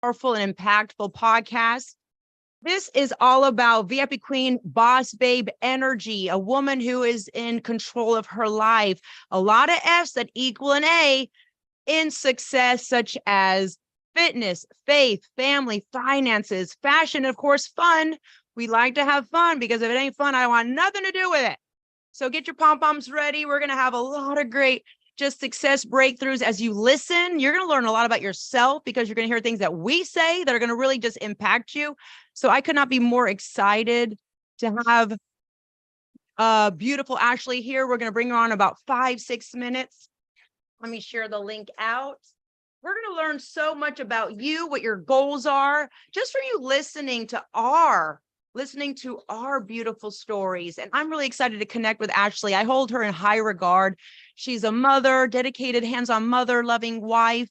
powerful and impactful podcast. This is all about VIP Queen Boss Babe energy, a woman who is in control of her life. A lot of F's that equal an A in success, such as fitness, faith, family, finances, fashion, of course, fun. We like to have fun because if it ain't fun, I want nothing to do with it. So get your pom-poms ready. We're going to have a lot of great just success breakthroughs as you listen. You're going to learn a lot about yourself because you're going to hear things that we say that are going to really just impact you. So I could not be more excited to have beautiful Ashley here. We're going to bring her on about 5-6 minutes. Let me share the link out. We're going to learn so much about you, what your goals are, just for you listening to our beautiful stories. And I'm really excited to connect with Ashley. I hold her in high regard. She's a mother, dedicated, hands-on mother, loving wife,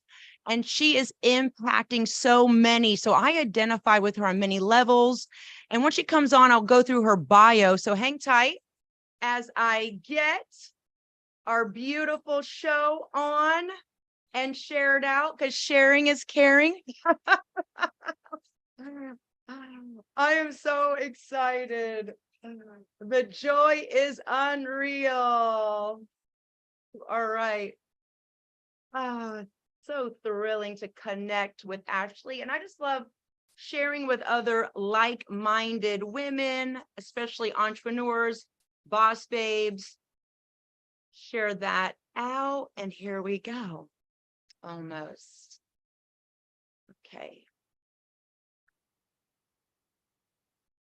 and she is impacting so many. So I identify with her on many levels. And when she comes on, I'll go through her bio. So hang tight as I get our beautiful show on and share it out, because sharing is caring. I am so excited. The joy is unreal. All right. So thrilling to connect with Ashley. And I just love sharing with other like-minded women, especially entrepreneurs, boss babes. Share that out. And here we go. Almost. Okay.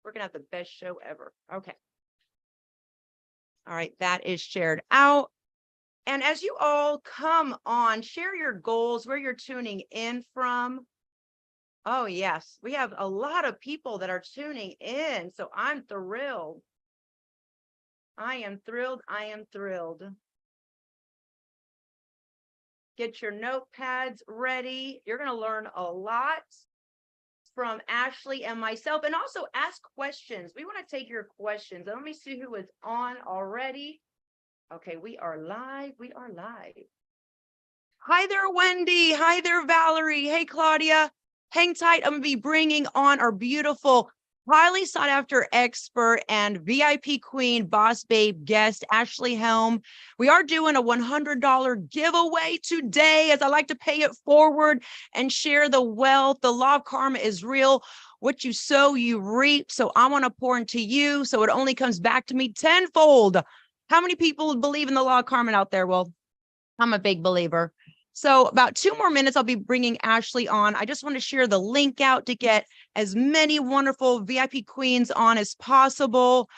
We're going to have the best show ever. Okay. All right. That is shared out. And as you all come on, share your goals, where you're tuning in from. Oh, yes. We have a lot of people that are tuning in. So I'm thrilled. I am thrilled. I am thrilled. Get your notepads ready. You're going to learn a lot from Ashley and myself, and also ask questions. We want to take your questions. Let me see who is on already. Okay, we are live. We are live. Hi there, Wendy. Hi there, Valerie. Hey, Claudia. Hang tight. I'm going to be bringing on our beautiful, highly sought after expert and VIP Queen Boss Babe guest, Ashley Helm. We are doing a $100 giveaway today, as I like to pay it forward and share the wealth. The law of karma is real. What you sow, you reap. So I want to pour into you, so it only comes back to me tenfold. How many people believe in the law of karma out there? Well, I'm a big believer. So about 2 more minutes, I'll be bringing Ashley on. I just want to share the link out to get as many wonderful VIP queens on as possible.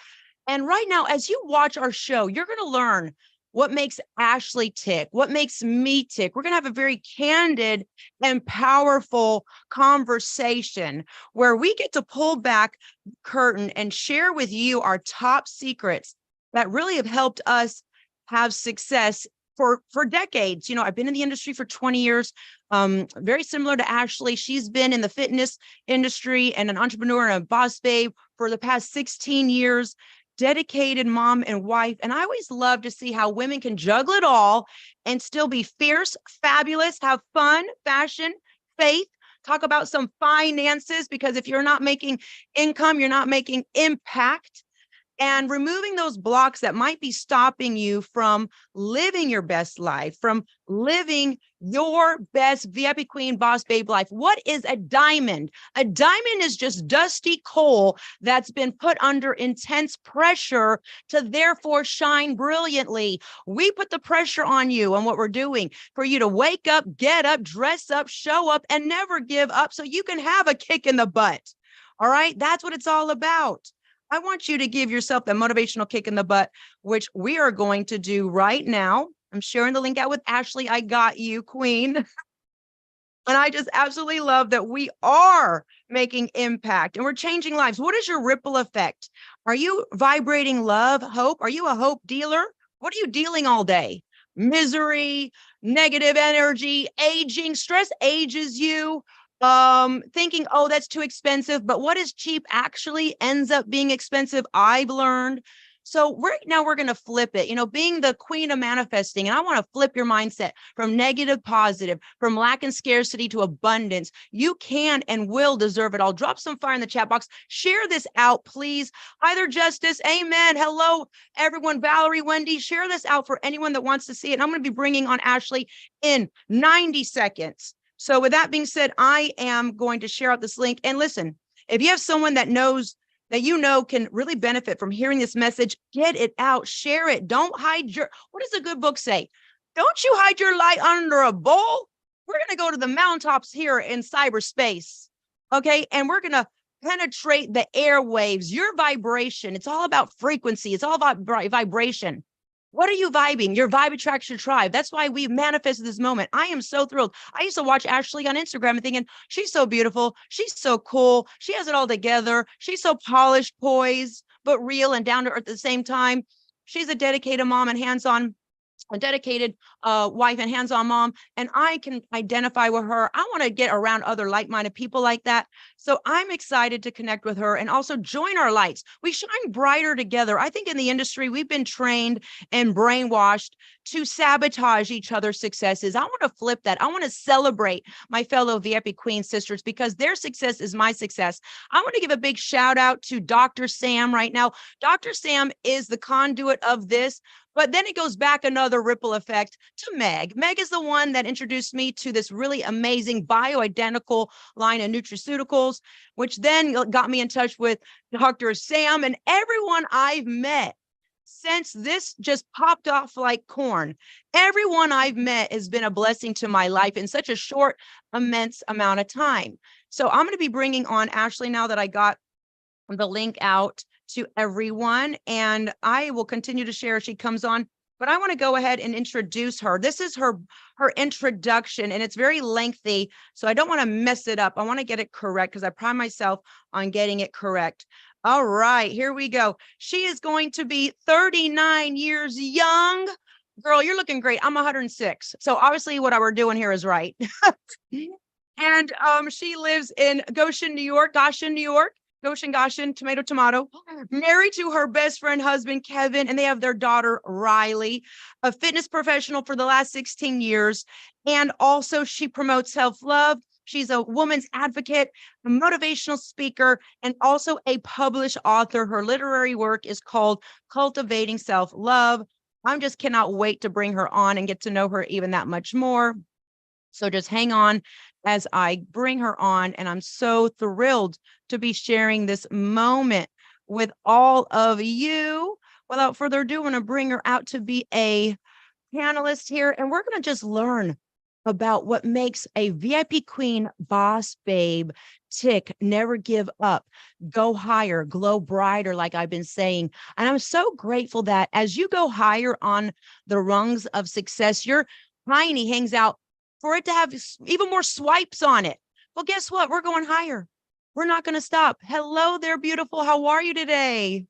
And right now, as you watch our show, you're going to learn what makes Ashley tick, what makes me tick. We're going to have a very candid and powerful conversation where we get to pull back the curtain and share with you our top secrets that really have helped us have success for decades. You know, I've been in the industry for 20 years, very similar to Ashley. She's been in the fitness industry and an entrepreneur and a boss babe for the past 16 years, dedicated mom and wife. And I always love to see how women can juggle it all and still be fierce, fabulous, have fun, fashion, faith, talk about some finances, because if you're not making income, you're not making impact. And removing those blocks that might be stopping you from living your best life, from living your best VIP Queen Boss Babe life. What is a diamond? A diamond is just dusty coal that's been put under intense pressure to therefore shine brilliantly. We put the pressure on you and what we're doing for you to wake up, get up, dress up, show up, and never give up so you can have a kick in the butt. All right? That's what it's all about. I want you to give yourself that motivational kick in the butt, which we are going to do right now. I'm sharing the link out with Ashley. I got you, Queen. And I just absolutely love that we are making impact and we're changing lives. What is your ripple effect? Are you vibrating love, hope? Are you a hope dealer? What are you dealing all day? Misery, negative energy, aging, stress ages you. Thinking, oh, that's too expensive, but what is cheap actually ends up being expensive. I've learned. So we're going to flip it, being the queen of manifesting. And I want to flip your mindset from negative, positive, from lack and scarcity to abundance. You can and will deserve it all. Drop some fire in the chat box. Share this out, please. Either Justice, amen. Hello, everyone. Valerie, Wendy, share this out for anyone that wants to see it. And I'm going to be bringing on Ashli in 90 seconds. So with that being said, I am going to share out this link. And listen, if you have someone that knows that can really benefit from hearing this message, get it out, share it. Don't hide what does a good book say? Don't you hide your light under a bowl. We're going to go to the mountaintops here in cyberspace. Okay. And we're going to penetrate the airwaves, your vibration. It's all about frequency. It's all about vibration. What are you vibing? Your vibe attracts your tribe. That's why we manifested this moment. I am so thrilled. I used to watch Ashli on Instagram and thinking, she's so beautiful. She's so cool. She has it all together. She's so polished, poised, but real and down to earth at the same time. She's a dedicated mom and a dedicated wife and hands-on mom, and I can identify with her. I want to get around other like-minded people like that. So I'm excited to connect with her and also join our lights. We shine brighter together. I think in the industry, we've been trained and brainwashed to sabotage each other's successes. I want to flip that. I want to celebrate my fellow VIP Queen sisters because their success is my success. I want to give a big shout out to Dr. Sam right now. Dr. Sam is the conduit of this. But then it goes back another ripple effect to Meg. Meg is the one that introduced me to this really amazing bioidentical line of nutraceuticals, which then got me in touch with Dr. Sam and everyone I've met since this just popped off like corn. Everyone I've met has been a blessing to my life in such a short, immense amount of time. So I'm going to be bringing on Ashli now that I got the link out to everyone, and I will continue to share as she comes on, but I want to go ahead and introduce her. This is her introduction, and it's very lengthy, so I don't want to mess it up. I want to get it correct because I pride myself on getting it correct. All right, here we go. She is going to be 39 years young. Girl, you're looking great. I'm 106. So obviously what we're doing here is right. And she lives in Goshen, New York. Goshen, tomato, married to her best friend husband, Kevin, and they have their daughter, Riley, a fitness professional for the last 16 years. And also she promotes self-love. She's a woman's advocate, a motivational speaker, and also a published author. Her literary work is called Cultivating Self-Love. I just cannot wait to bring her on and get to know her even that much more. So just hang on as I bring her on. And I'm so thrilled to be sharing this moment with all of you. Without further ado, I'm going to bring her out to be a panelist here. And we're going to just learn about what makes a VIP Queen boss babe tick, never give up, go higher, glow brighter, like I've been saying. And I'm so grateful that as you go higher on the rungs of success, your tiny hangs out for it to have even more swipes on it. Well, guess what? We're going higher. We're not going to stop. Hello there, beautiful. How are you today?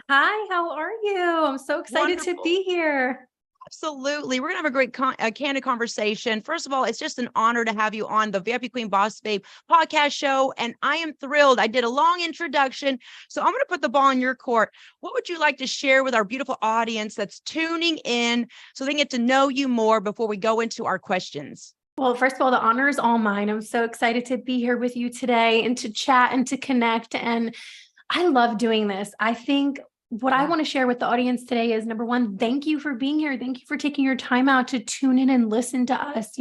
Hi, how are you? I'm so excited Wonderful. to be here. Absolutely. We're going to have a great candid conversation. First of all, it's just an honor to have you on the VIP Queen Boss Babe podcast show. And I am thrilled. I did a long introduction. So I'm going to put the ball in your court. What would you like to share with our beautiful audience that's tuning in so they get to know you more before we go into our questions? Well, first of all, the honor is all mine. I'm so excited to be here with you today and to chat and to connect. And I love doing this. I think what I want to share with the audience today is, number one, thank you for being here. Thank you for taking your time out to tune in and listen to us.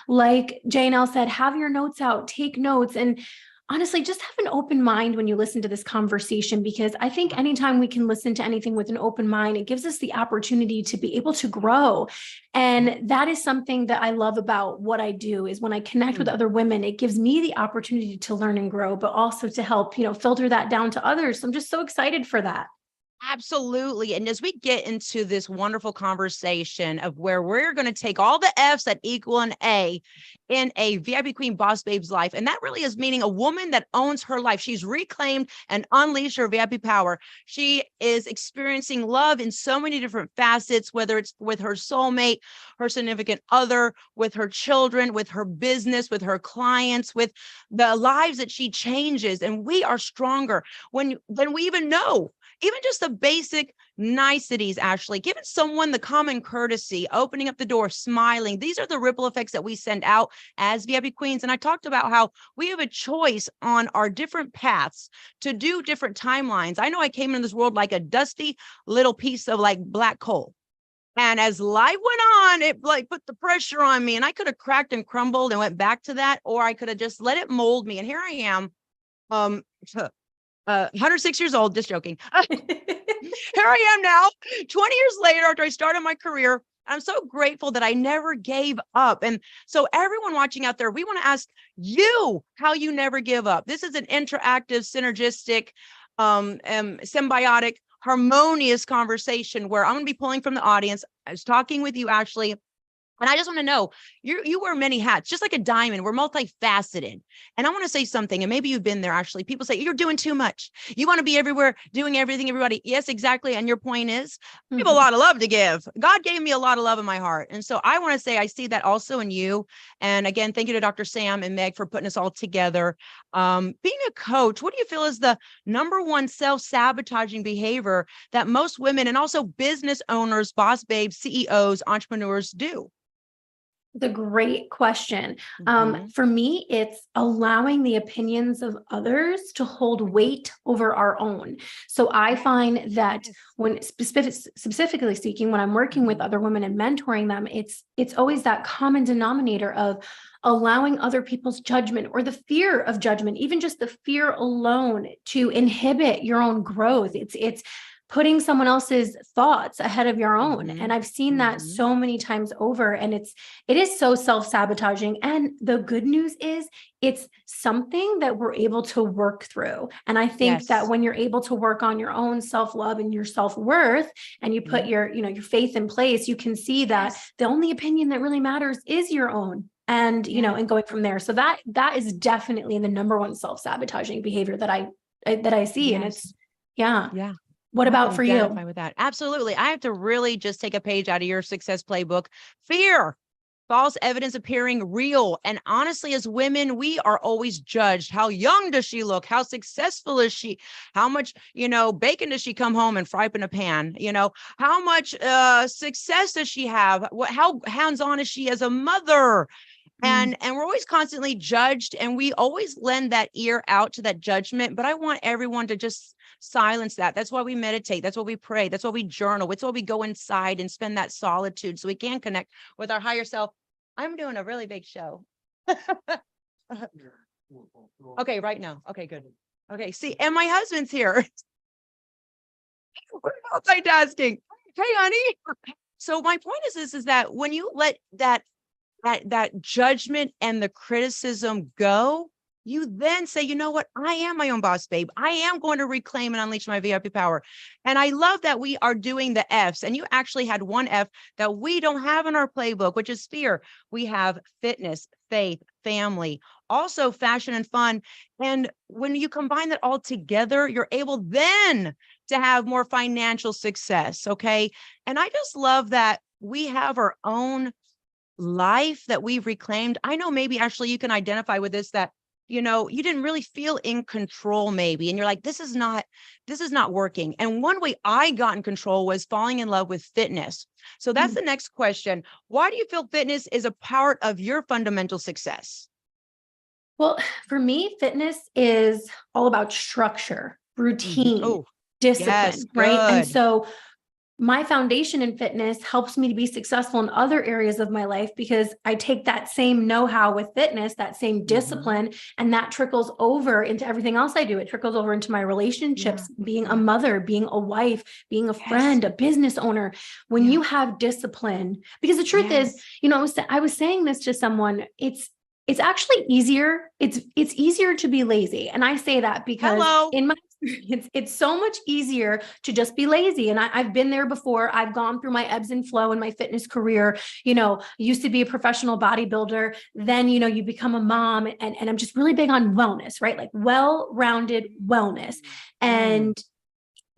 Like JNL said, have your notes out, take notes, and honestly, just have an open mind when you listen to this conversation, because I think anytime we can listen to anything with an open mind, it gives us the opportunity to be able to grow. And that is something that I love about what I do, is when I connect with other women, it gives me the opportunity to learn and grow, but also to help, filter that down to others. So I'm just so excited for that. Absolutely. And as we get into this wonderful conversation of where we're going to take all the F's that equal an A in a VIP Queen Boss Babe's life, and that really is meaning a woman that owns her life. She's reclaimed and unleashed her VIP power. She is experiencing love in so many different facets, whether it's with her soulmate, her significant other, with her children, with her business, with her clients, with the lives that she changes. And we are stronger than we even know. even just the basic niceties, Ashley, giving someone the common courtesy, opening up the door, smiling. These are the ripple effects that we send out as VIP queens. And I talked about how we have a choice on our different paths to do different timelines. I know I came into this world like a dusty little piece of like black coal. And as life went on, it like put the pressure on me, and I could have cracked and crumbled and went back to that, or I could have just let it mold me. And here I am, 106 years old, just joking. Here I am now, 20 years later, after I started my career. I'm so grateful that I never gave up. And so everyone watching out there, we want to ask you how you never give up. This is an interactive, synergistic, symbiotic, harmonious conversation where I'm going to be pulling from the audience. I was talking with you, Ashley, and I just want to know, you wear many hats, just like a diamond. We're multifaceted. And I want to say something, and maybe you've been there, Ashley. People say, you're doing too much. You want to be everywhere, doing everything, everybody. Yes, exactly. And your point is, I have a lot of love to give. God gave me a lot of love in my heart. And so I want to say, I see that also in you. And again, thank you to Dr. Sam and Meg for putting us all together. Being a coach, what do you feel is the number one self-sabotaging behavior that most women and also business owners, boss babes, CEOs, entrepreneurs do? The great question. For me, it's allowing the opinions of others to hold weight over our own. So I find that when specifically speaking, when I'm working with other women and mentoring them, it's always that common denominator of allowing other people's judgment or the fear of judgment, even just the fear alone to inhibit your own growth. It's putting someone else's thoughts ahead of your own. And I've seen that so many times over, and it is so self-sabotaging. And the good news is it's something that we're able to work through. And I think that when you're able to work on your own self-love and your self-worth, and you put your faith in place, you can see that the only opinion that really matters is your own. And, and going from there. So that is definitely the number one self-sabotaging behavior that I see. And it's, What about for you? With that. Absolutely. I have to really just take a page out of your success playbook. Fear, false evidence appearing real. And honestly, as women, we are always judged. How young does she look? How successful is she? How much, bacon does she come home and fry up in a pan? How much success does she have? How hands-on is she as a mother? And we're always constantly judged, and we always lend that ear out to that judgment. But I want everyone to just silence that. That's why we meditate. That's why we pray. That's why we journal. It's why we go inside and spend that solitude so we can connect with our higher self. I'm doing a really big show. Okay, right now. Okay, good. Okay, see, and my husband's here. We're multitasking. Hey, honey. So my point is that when you let that judgment and the criticism go, you then say, you know what? I am my own boss, babe. I am going to reclaim and unleash my VIP power. And I love that we are doing the F's. And you actually had one F that we don't have in our playbook, which is fear. We have fitness, faith, family, also fashion and fun. And when you combine that all together, you're able then to have more financial success. Okay. And I just love that we have our own life that we've reclaimed. I know maybe Ashley, you can identify with this, that you didn't really feel in control maybe. And you're like, this is not working. And one way I got in control was falling in love with fitness. So that's the next question. Why do you feel fitness is a part of your fundamental success? Well, for me, fitness is all about structure, routine, discipline, right? And so my foundation in fitness helps me to be successful in other areas of my life because I take that same know-how with fitness, that same discipline, and that trickles over into everything else I do. It trickles over into my relationships, being a mother, being a wife, being a friend, a business owner. When you have discipline, because the truth is, I was saying this to someone, it's actually easier. It's easier to be lazy. And I say that because in my it's so much easier to just be lazy. And I've been there before. I've gone through my ebbs and flow in my fitness career, used to be a professional bodybuilder. Then, you become a mom, and I'm just really big on wellness, right? Like well-rounded wellness. And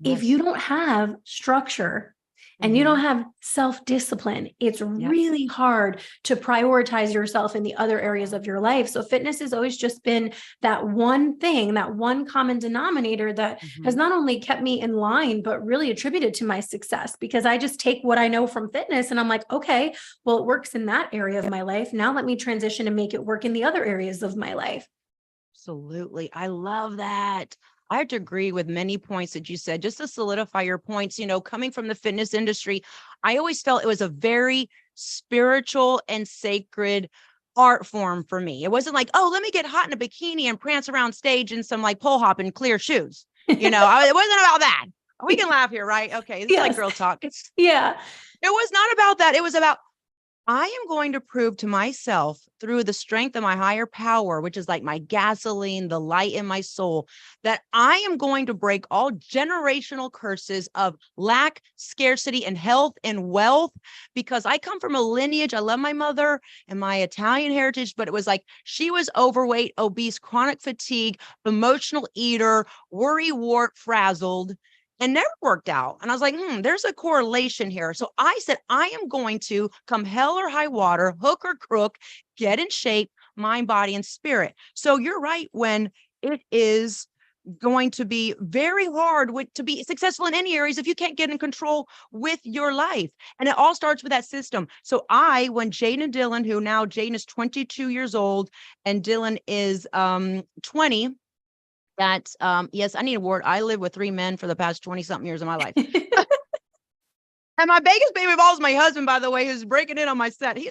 if you don't have structure and you don't have self-discipline, it's really hard to prioritize yourself in the other areas of your life. So fitness has always just been that one thing, that one common denominator that has not only kept me in line, but really attributed to my success, because I just take what I know from fitness and I'm like, okay, well, it works in that area of my life. Now let me transition and make it work in the other areas of my life. Absolutely. I love that. I have to agree with many points that you said. Just to solidify your points, coming from the fitness industry, I always felt it was a very spiritual and sacred art form for me. It wasn't like, oh, let me get hot in a bikini and prance around stage in some like pole hop and clear shoes. It wasn't about that. We can laugh here, right? Okay. This is like girl talk. Yeah. It was not about that. It was about, I am going to prove to myself through the strength of my higher power, which is like my gasoline, the light in my soul, that I am going to break all generational curses of lack, scarcity, and health and wealth, because I come from a lineage. I love my mother and my Italian heritage, but it was like she was overweight, obese, chronic fatigue, emotional eater, worry, wart, frazzled, and never worked out. And I was like, there's a correlation here. So I said, I am going to, come hell or high water, hook or crook, get in shape, mind, body, and spirit. So you're right, when it is going to be very hard to be successful in any areas if you can't get in control with your life. And it all starts with that system. So when Jaden and Dylan, who now Jaden is 22 years old and Dylan is 20, that yes, I need a word. I lived with 3 men for the past 20 something years of my life. And my biggest baby of all is my husband, by the way, who's breaking in on my set. He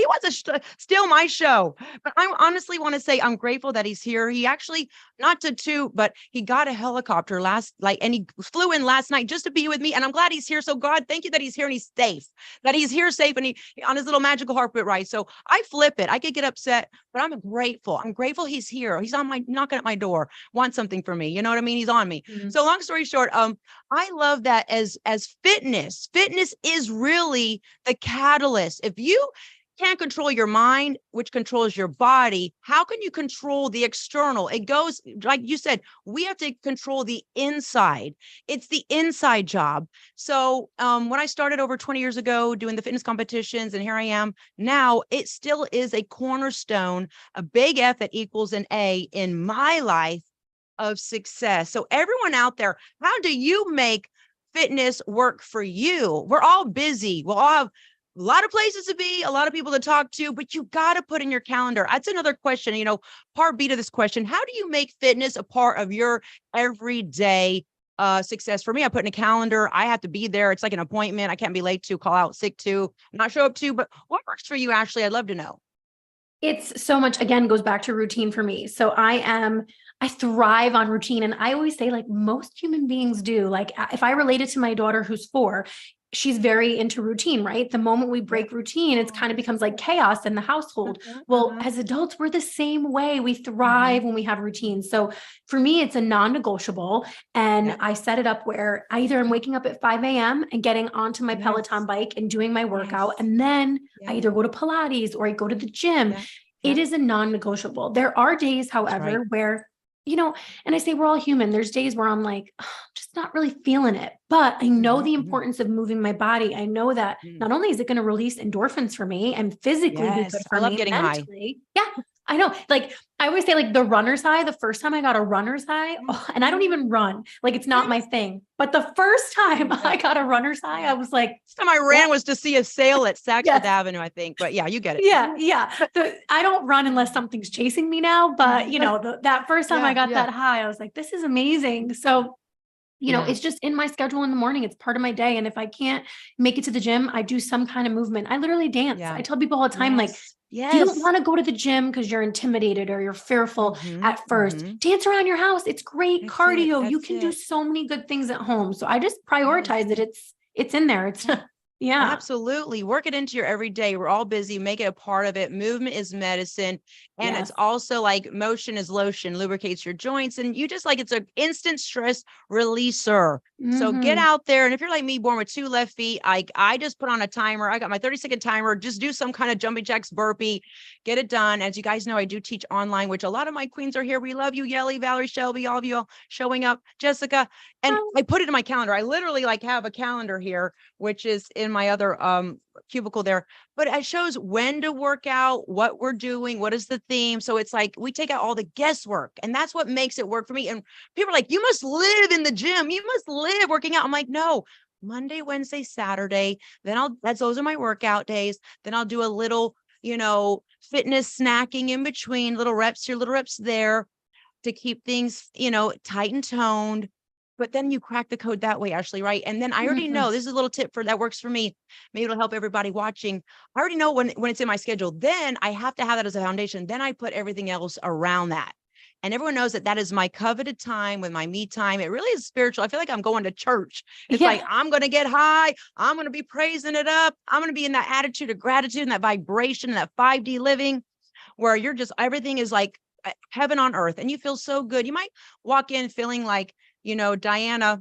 wants to steal my show. But I honestly want to say I'm grateful that he's here. He actually, but he got a helicopter and he flew in last night just to be with me. And I'm glad he's here. So God, thank you that he's here and he's safe, and he on his little magical carpet ride. So I flip it. I could get upset, but I'm grateful. I'm grateful he's here. He's knocking at my door, wants something from me. You know what I mean? He's on me. So long story short, I love that as fitness is really the catalyst. If you can't control your mind, which controls your body, how can you control the external? It goes, like you said, we have to control the inside. It's the inside job. So when I started over 20 years ago doing the fitness competitions, and here I am now, it still is a cornerstone, a big F that equals an A in my life of success. So everyone out there, how do you make fitness work for you? We're all busy. We'll all have a lot of places to be, a lot of people to talk to, but you got to put in your calendar. That's another question, part B to this question. How do you make fitness a part of your everyday success? For me, I put in a calendar. I have to be there. It's like an appointment. I can't be late to, call out sick to, not show up to. But what works for you, Ashli? I'd love to know. It's so much, again, goes back to routine for me. So I thrive on routine. And I always say, like most human beings do, like if I relate it to my daughter who's 4, she's very into routine, right? The moment we break routine, it kind of becomes like chaos in the household. Well, as adults, we're the same way. We thrive when we have routines. So for me, it's a non-negotiable. And I set it up where I either am waking up at 5 a.m. and getting onto my Peloton bike and doing my workout. And then I either go to Pilates or I go to the gym. It is a non-negotiable. There are days, however, where and I say we're all human. There's days where I'm like, oh, I'm just not really feeling it, but I know the importance of moving my body. I know that not only is it going to release endorphins for me and physically be good for I love me, getting mentally. Yeah, I know. Like I always say, like the runner's high, the first time I got a runner's high, and I don't even run, like it's not my thing. But the first time I got a runner's high, I was like, first time I ran was to see a sale at Saxford Avenue, I think. But yeah, you get it. Yeah. I don't run unless something's chasing me now. But that first time I got that high, I was like, this is amazing. So it's just in my schedule in the morning. It's part of my day. And if I can't make it to the gym, I do some kind of movement. I literally dance. I tell people all the time, like, if you don't want to go to the gym because you're intimidated or you're fearful at first, dance around your house. It's great cardio. You can do so many good things at home. So I just prioritize it. It's in there. Yeah. Absolutely. Work it into your everyday. We're all busy. Make it a part of it. Movement is medicine. And Yes. it's also like motion is lotion, lubricates your joints. And you just like, it's an instant stress releaser. So get Mhm. out there. And if you're like me, born with 2 left feet, I just put on a timer. I got my 30-second timer. Just do some kind of jumping jacks, burpee, get it done. As you guys know, I do teach online, which a lot of my queens are here. We love you, Yelly, Valerie, Shelby, all of you all showing up, Jessica. And Oh, I put it in my calendar. I literally like have a calendar here, which is in my other cubicle there, but it shows when to work out, what we're doing, what is the theme. So it's like we take out all the guesswork, and that's what makes it work for me. And people are like, you must live in the gym, you must live working out. I'm like, no, Monday, Wednesday, Saturday, then those are my workout days. Then I'll do a little, fitness snacking in between, little reps here, little reps there, to keep things, tight and toned. But then you crack the code that way, Ashli, right? And then I already mhm. know this is a little tip for that works for me. Maybe it'll help everybody watching. I already know when it's in my schedule. Then I have to have that as a foundation. Then I put everything else around that. And everyone knows that that is my coveted time with my me time. It really is spiritual. I feel like I'm going to church. It's like, Yeah. I'm going to get high. I'm going to be praising it up. I'm going to be in that attitude of gratitude and that vibration and that 5D living where you're just, everything is like heaven on earth and you feel so good. You might walk in feeling like, Diana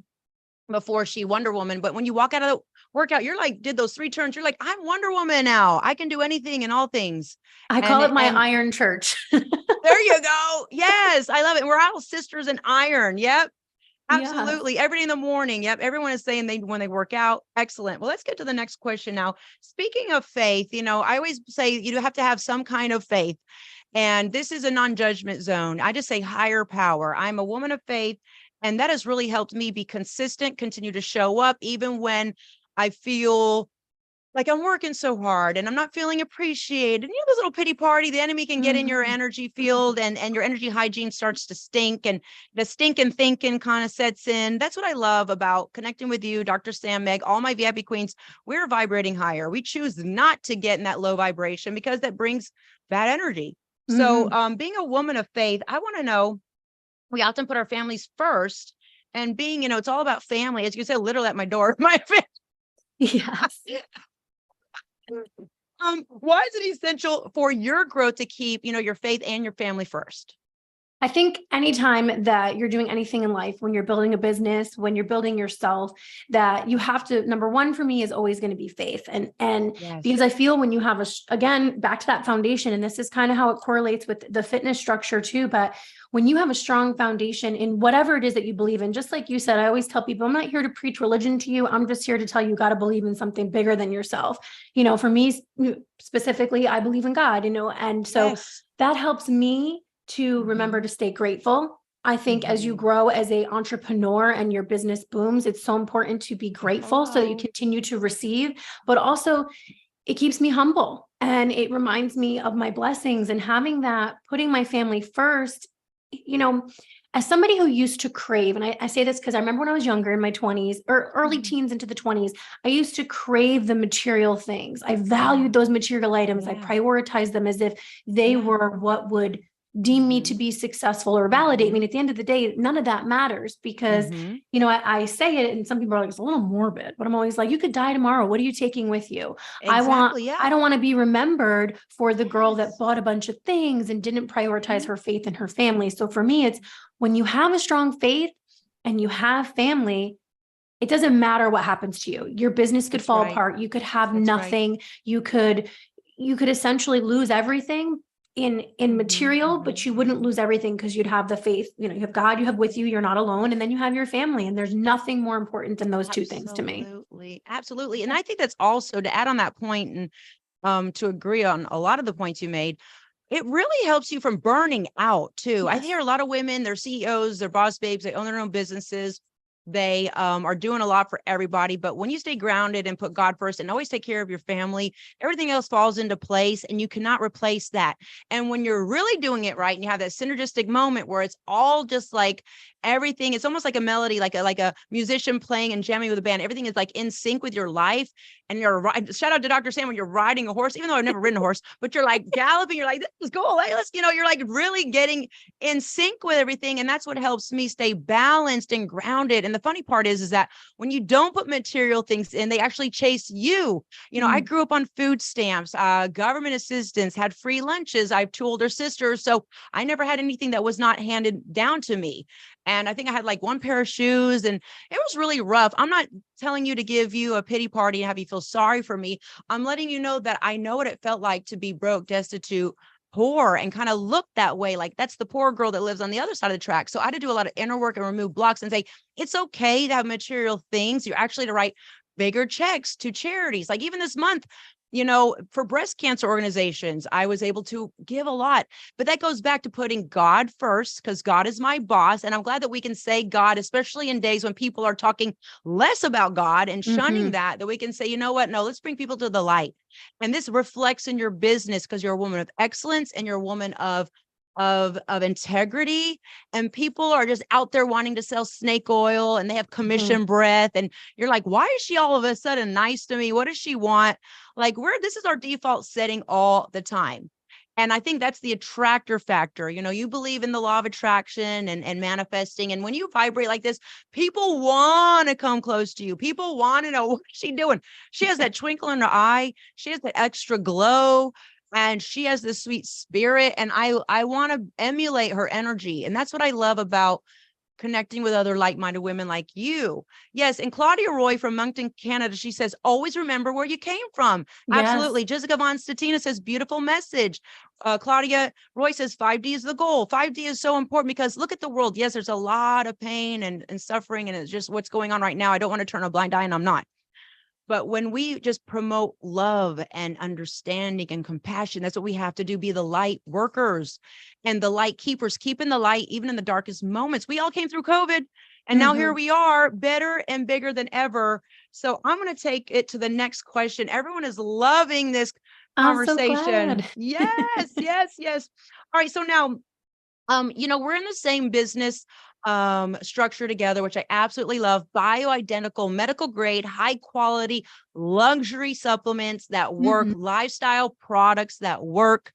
before she Wonder Woman, but when you walk out of the workout, you're like, did those 3 turns. You're like, I'm Wonder Woman now. I can do anything and all things. I call it my And iron church. there you go. Yes, I love it. We're all sisters in iron. Yep. Yes. Absolutely. Every day in the morning. Yep. Everyone is saying when they work out. Excellent. Well, let's get to the next question now. Speaking of faith, I always say you have to have some kind of faith. And this is a non-judgment zone. I just say higher power. I'm a woman of faith. And that has really helped me be consistent, continue to show up, even when I feel like I'm working so hard and I'm not feeling appreciated. And this little pity party, the enemy can get in your Mhm. energy field and your energy hygiene starts to stink and the stinking thinking kind of sets in. That's what I love about connecting with you, Dr. Sam, Meg, all my VIP queens. We're vibrating higher. We choose not to get in that low vibration because that brings bad energy. So Mhm. being a woman of faith, I want to know, we often put our families first and being, it's all about family. As you said, literally at my door, my family. Yes. Why is it essential for your growth to keep, your faith and your family first? I think anytime that you're doing anything in life, when you're building a business, when you're building yourself, that you have to, number one for me is always going to be faith. And Yes. because I feel when you have again, back to that foundation, and this is kind of how it correlates with the fitness structure too. But when you have a strong foundation in whatever it is that you believe in, just like you said, I always tell people, I'm not here to preach religion to you. I'm just here to tell you, got to believe in something bigger than yourself. For me specifically, I believe in God, and so Yes. that helps me to remember to stay grateful. I think as you Mhm. grow as a entrepreneur and your business booms, it's so important to be grateful so that you Hello. continue to receive, but also it keeps me humble and it reminds me of my blessings and having that, putting my family first, as somebody who used to crave, and I say this because I remember when I was younger in my 20s or early Mhm. teens into the 20s, I used to crave the material things. I Yeah. valued those material items. I Yeah. prioritized them as if they Yeah. were what would deem me to Mhm. be successful or validate me. Mhm. And at the end of the day, none of that matters because, Mhm. I say it and some people are like, it's a little morbid, but I'm always like, you could die tomorrow. What are you taking with you? Exactly. Yeah. I don't want to be remembered for the girl that Yes. bought a bunch of things and didn't prioritize Mhm. her faith and her family. So for me, it's when you have a strong faith and you have family, it doesn't matter what happens to you. Your business could That's fall right. apart. You could have That's right. nothing. You could essentially lose everything in Mhm. material, but Mhm. you wouldn't Mhm. lose everything because you'd have the faith. You have God, you have with you, you're not alone, and then you have your family. And there's nothing more important than those two things to me. Absolutely. Absolutely. And I think that's also to add on that point and to agree on a lot of the points you made. It really helps you from burning out too. I Yes. hear a lot of women, they're CEOs, they're boss babes, they own their own businesses. They are doing a lot for everybody. But when you stay grounded and put God first and always take care of your family, everything else falls into place and you cannot replace that. And when you're really doing it right and you have that synergistic moment where it's all just like everything, it's almost like a melody, like a musician playing and jamming with a band. Everything is like in sync with your life. And shout out to Dr. Sam when you're riding a horse, even though I've never ridden a horse, but you're like galloping, you're like, this is cool. Hey, you're like really getting in sync with everything. And that's what helps me stay balanced and grounded. And And the funny part is that when you don't put material things in, they actually chase you. I grew up on food stamps, government assistance, had free lunches. I have 2 older sisters. So I never had anything that was not handed down to me. And I think I had like 1 pair of shoes, and it was really rough. I'm not telling you to give you a pity party and have you feel sorry for me. I'm letting you know that I know what it felt like to be broke, destitute, poor, and kind of look that way. Like that's the poor girl that lives on the other side of the track. So I had to do a lot of inner work and remove blocks and say, it's okay to have material things. You're actually to write bigger checks to charities. Like even this month, for breast cancer organizations, I was able to give a lot, but that goes back to putting God first, because God is my boss. And I'm glad that we can say God, especially in days when people are talking less about God and shunning that we can say, you know what? No, let's bring people to the light. And this reflects in your business because you're a woman of excellence and you're a woman of integrity, and people are just out there wanting to sell snake oil and they have commission breath, and you're like, why is she all of a sudden nice to me? What does she want? Like this is our default setting all the time. And I think that's the attractor factor. You believe in the law of attraction and manifesting. And when you vibrate like this, people want to come close to you. People want to know, what is she doing? She has that twinkle in her eye. She has that extra glow. And she has this sweet spirit, and I want to emulate her energy. And that's what I love about connecting with other like-minded women like you. Yes. And Claudia Roy from Moncton, Canada, she says, always remember where you came from. Yes. Absolutely. Jessica Von Statina says, beautiful message. Claudia Roy says, 5D is the goal. 5D is so important because look at the world. Yes, there's a lot of pain and suffering, and it's just what's going on right now. I don't want to turn a blind eye, and I'm not. But when we just promote love and understanding and compassion, that's what we have to do, be the light workers and the light keepers, keeping the light even in the darkest moments. We all came through COVID, and now here we are, better and bigger than ever. So I'm going to take it to the next question. Everyone is loving this conversation. I'm so glad. Yes. All right. So now, we're in the same business structure together, which I absolutely love. Bioidentical, medical grade, high quality, luxury supplements that work, lifestyle products that work.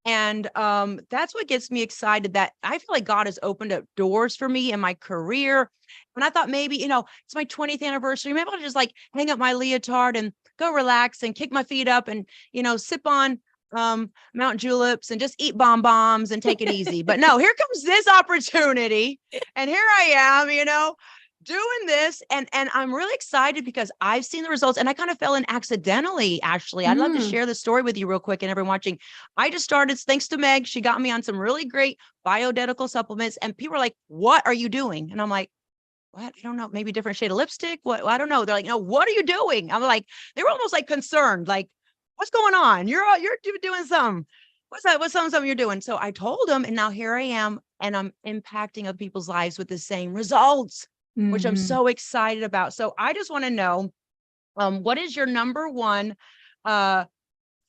And that's what gets me excited, that I feel like God has opened up doors for me in my career. And I thought maybe, it's my 20th anniversary. Maybe I'll just like hang up my leotard and go relax and kick my feet up and, sip on Mount Juleps and just eat bonbons and take it easy. But no, here comes this opportunity. And here I am, doing this. And I'm really excited because I've seen the results, and I kind of fell in accidentally, Ashley. I'd love to share the story with you real quick and everyone watching. I just started, thanks to Meg, she got me on some really great bioidentical supplements, and people are like, what are you doing? And I'm like, what? I don't know, maybe a different shade of lipstick. What? I don't know. They're like, no, what are you doing? I'm like, they were almost like concerned, like, what's going on? You're doing something. What's that? What's something you're doing? So I told them, and now here I am, and I'm impacting other people's lives with the same results, which I'm so excited about. So I just want to know, what is your number one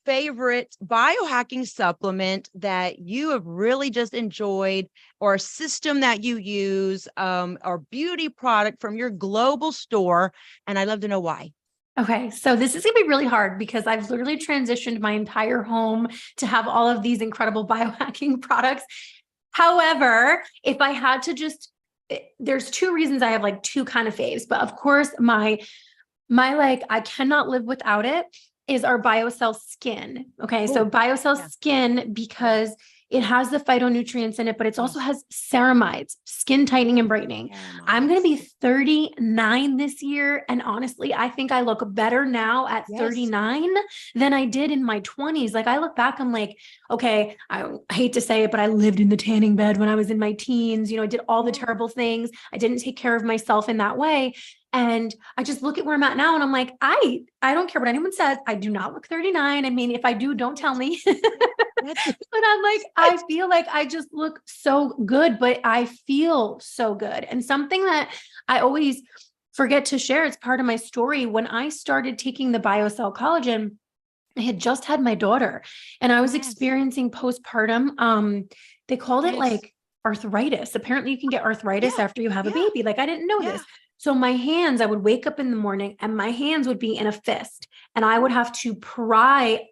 favorite biohacking supplement that you have really just enjoyed, or a system that you use, or beauty product from your global store? And I'd love to know why. Okay, so this is gonna be really hard because I've literally transitioned my entire home to have all of these incredible biohacking products. However, if I had to there's 2 reasons I have like 2 kind of faves, but of course my like, I cannot live without it, is our BioCell Skin. Okay, so BioCell Skin, because it has the phytonutrients in it, but it also has ceramides, skin tightening and brightening. I'm going to be 39 this year. And honestly, I think I look better now at 39 than I did in my 20s. Like I look back, I'm like, okay, I hate to say it, but I lived in the tanning bed when I was in my teens. I did all the terrible things. I didn't take care of myself in that way. And I just look at where I'm at now, and I'm like, I don't care what anyone says. I do not look 39. I mean, if I do, don't tell me. But I'm like, I feel like I just look so good, but I feel so good. And something that I always forget to share, it's part of my story. When I started taking the BioCell collagen, I had just had my daughter, and I was experiencing postpartum. They called it like arthritis. Apparently you can get arthritis after you have a baby. Like I didn't know this. So my hands, I would wake up in the morning and my hands would be in a fist, and I would have to pry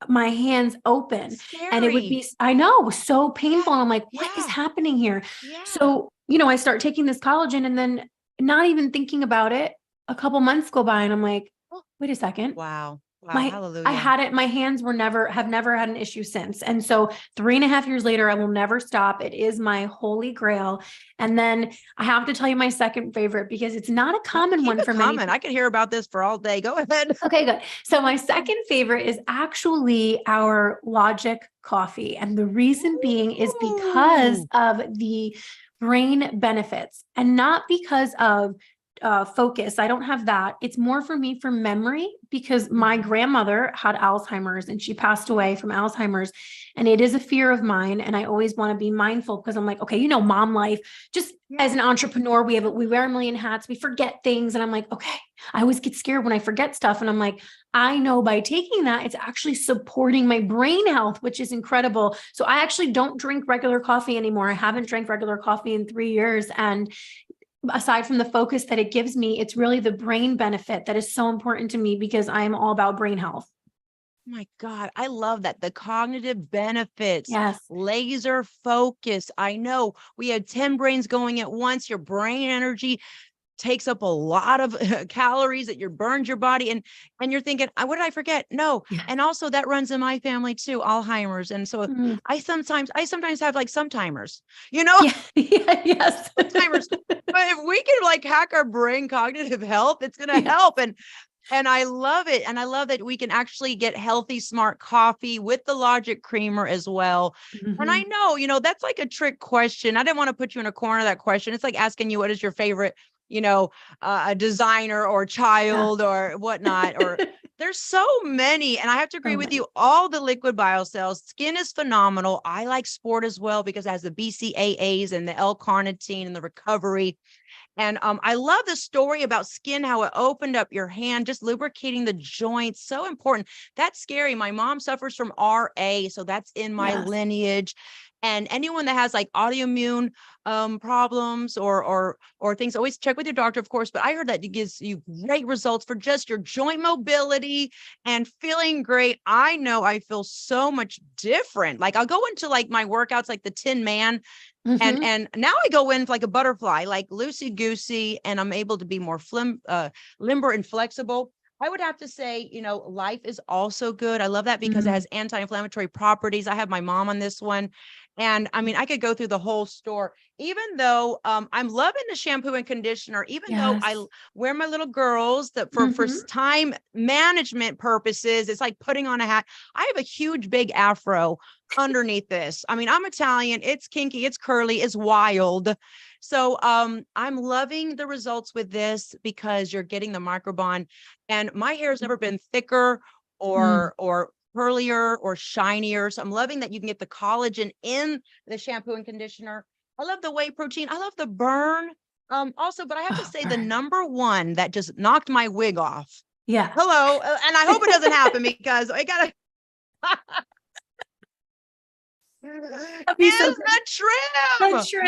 my hands open. And it would be, I know, so painful. And I'm like, what is happening here? So, I start taking this collagen, and then not even thinking about it, a couple months go by and I'm like, oh, wait a second. Wow. Wow. I Hallelujah. had it. My hands have never had an issue since. And so 3.5 years later, I will never stop. It is my holy grail. And then I have to tell you my second favorite because it's not a common one for many people. I could hear about this for all day. Go ahead. Okay, good. So my second favorite is actually our Logic coffee. And the reason being is because of the brain benefits and not because of focus. I don't have that. It's more for me for memory because my grandmother had Alzheimer's and she passed away from Alzheimer's. And it is a fear of mine. And I always want to be mindful because I'm like, okay, mom life, just as an entrepreneur, we wear a million hats, we forget things. And I'm like, okay, I always get scared when I forget stuff. And I'm like, I know by taking that, it's actually supporting my brain health, which is incredible. So I actually don't drink regular coffee anymore. I haven't drank regular coffee in 3 years. And aside from the focus that it gives me, it's really the brain benefit that is so important to me because I'm all about brain health. Oh my God, I love that. The cognitive benefits, Yes. laser focus. I know we had 10 brains going at once. Your brain energy takes up a lot of calories that you burned your body. And you're thinking, what did I forget? No. Yes. And also that runs in my family too, Alzheimer's. And so I sometimes have like some timers, Yeah. Yes. timers. But if we can like hack our brain cognitive health, it's going to help. And I love it. And I love that we can actually get healthy, smart coffee with the Logic creamer as well. And I know, that's like a trick question. I didn't want to put you in a corner of that question. It's like asking you, what is your favorite, a designer or child or whatnot, or there's so many. And I have to agree with you, all the liquid biocells, skin is phenomenal. I like sport as well because it has the BCAAs and the L-carnitine and the recovery. And I love the story about skin, how it opened up your hand, just lubricating the joints. So important. That's scary. My mom suffers from RA, so that's in my lineage. And anyone that has like autoimmune problems or things, always check with your doctor, of course. But I heard that it gives you great results for just your joint mobility and feeling great. I know I feel so much different. Like I'll go into like my workouts, like the Tin Man. And now I go in like a butterfly, like loosey goosey, and I'm able to be more limber and flexible. I would have to say, Life is also good. I love that because it has anti-inflammatory properties. I have my mom on this one. And I mean, I could go through the whole store, even though I'm loving the shampoo and conditioner, even though I wear my little girls that for time management purposes, it's like putting on a hat. I have a huge, big afro underneath this. I mean, I'm Italian. It's kinky. It's curly. It's wild. So I'm loving the results with this because you're getting the microbond, and my hair has never been thicker or curlier or shinier. So I'm loving that you can get the collagen in the shampoo and conditioner. I love the whey protein. I love the burn. Also, but I have to say the number one that just knocked my wig off. Yeah. Hello. And I hope it doesn't happen because I gotta is the trim. The trim.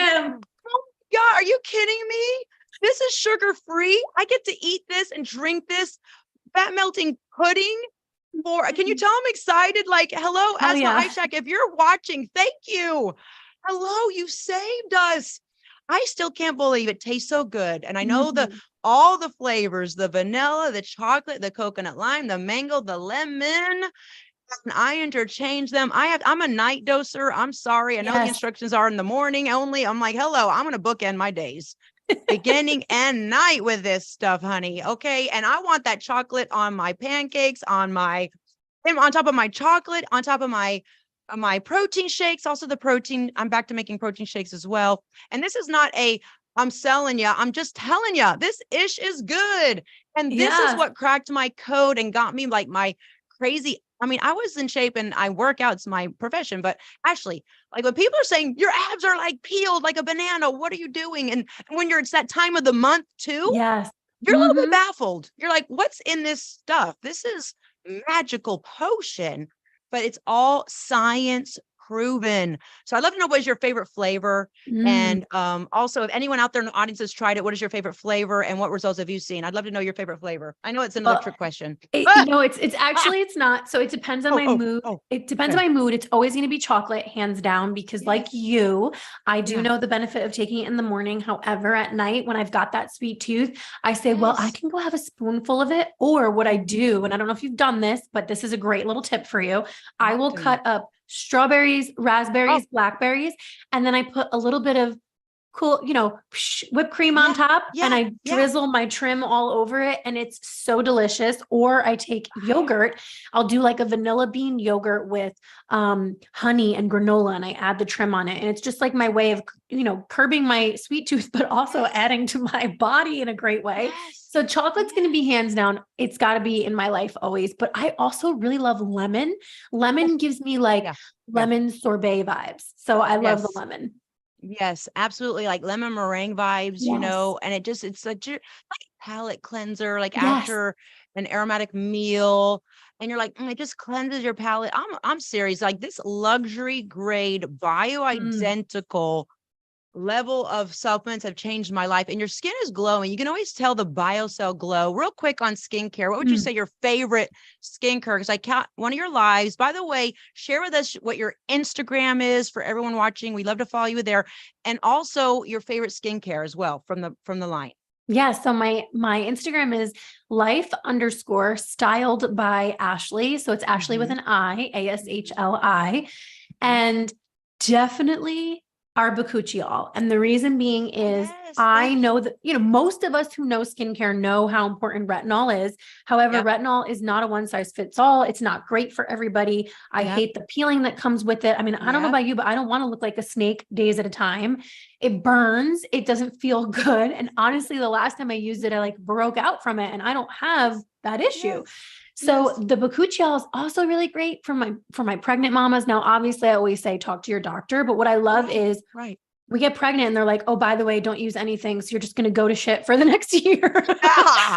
Oh my God, are you kidding me? This is sugar free. I get to eat this and drink this fat melting pudding. Can you tell I'm excited? Like, hello, Asma Ishak, if you're watching, thank you. Hello, you saved us. I still can't believe it tastes so good. And I know all the flavors, the vanilla, the chocolate, the coconut lime, the mango, the lemon. And I interchange them. I'm a night doser. I'm sorry. I know the instructions are in the morning only. I'm like, hello, I'm going to bookend my days. Beginning and night with this stuff, honey. Okay. And I want that chocolate on my pancakes, on top of my chocolate, on top of my protein shakes. Also the protein. I'm back to making protein shakes as well. And this is not I'm selling you. I'm just telling you, this ish is good. And this is what cracked my code and got me like my crazy. I mean, I was in shape and I work out. It's my profession, but Ashley, like when people are saying your abs are like peeled like a banana, what are you doing? And when it's that time of the month too, you're a little bit baffled. You're like, what's in this stuff? This is magical potion, but it's all science proven. So I'd love to know what is your favorite flavor. And also, if anyone out there in the audience has tried it, what is your favorite flavor and what results have you seen? I'd love to know your favorite flavor. I know it's another Well, trick question. No, it's actually, it's not. So it depends on my mood. It depends on my mood. It's always going to be chocolate, hands down, because like you, I do know the benefit of taking it in the morning. However, at night, when I've got that sweet tooth, I say, well, I can go have a spoonful of it. Or what I do, and I don't know if you've done this, but this is a great little tip for you. I will cut up strawberries, raspberries, blackberries, and then I put a little bit of cool, whipped cream on top, and I drizzle my trim all over it, and it's so delicious. Or I take yogurt. I'll do like a vanilla bean yogurt with honey and granola, and I add the trim on it. And it's just like my way of, curbing my sweet tooth, but also adding to my body in a great way. So chocolate's going to be hands down. It's got to be in my life always. But I also really love lemon. Lemon gives me like lemon sorbet vibes. So I love the lemon. Yes, absolutely. Like lemon meringue vibes, and it's like palate cleanser, like after an aromatic meal. And you're like, it just cleanses your palate. I'm serious. Like this luxury grade bioidentical level of supplements have changed my life, and your skin is glowing. You can always tell the biocell glow. Real quick on skincare, what would you say your favorite skincare? Because I count one of your lives. By the way, share with us what your Instagram is for everyone watching. We love to follow you there, and also your favorite skincare as well from the line. Yeah. So my Instagram is life_styled by Ashli. So it's Ashli with an I, ASHLI, and definitely Arbucutiol. And the reason being is I know that, most of us who know skincare know how important retinol is. However, retinol is not a one size fits all. It's not great for everybody. I hate the peeling that comes with it. I mean, I don't know about you, but I don't want to look like a snake days at a time. It burns. It doesn't feel good. And honestly, the last time I used it, I like broke out from it, and I don't have that issue. So the bakuchiol is also really great for my pregnant mamas. Now, obviously I always say, talk to your doctor, but what I love is we get pregnant and they're like, oh, by the way, don't use anything. So you're just going to go to shit for the next year.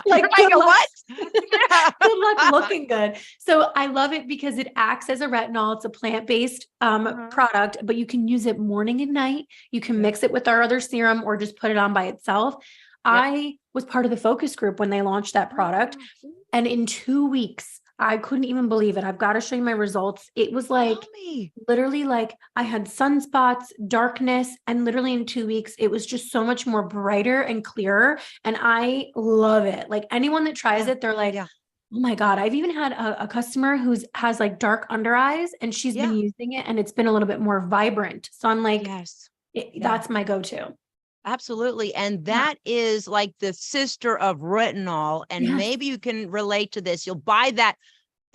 Like, good luck. Good luck looking good. So I love it because it acts as a retinol. It's a plant-based product, but you can use it morning and night. You can mix it with our other serum or just put it on by itself. I was part of the focus group when they launched that product. And in 2 weeks, I couldn't even believe it. I've got to show you my results. It was like literally like I had sunspots, darkness, and literally in 2 weeks, it was just so much more brighter and clearer. And I love it. Like anyone that tries it, they're like, oh my God. I've even had a customer has like dark under eyes, and she's been using it, and it's been a little bit more vibrant. So I'm like, that's my go-to. Absolutely. And that is like the sister of retinol. And maybe you can relate to this. You'll buy that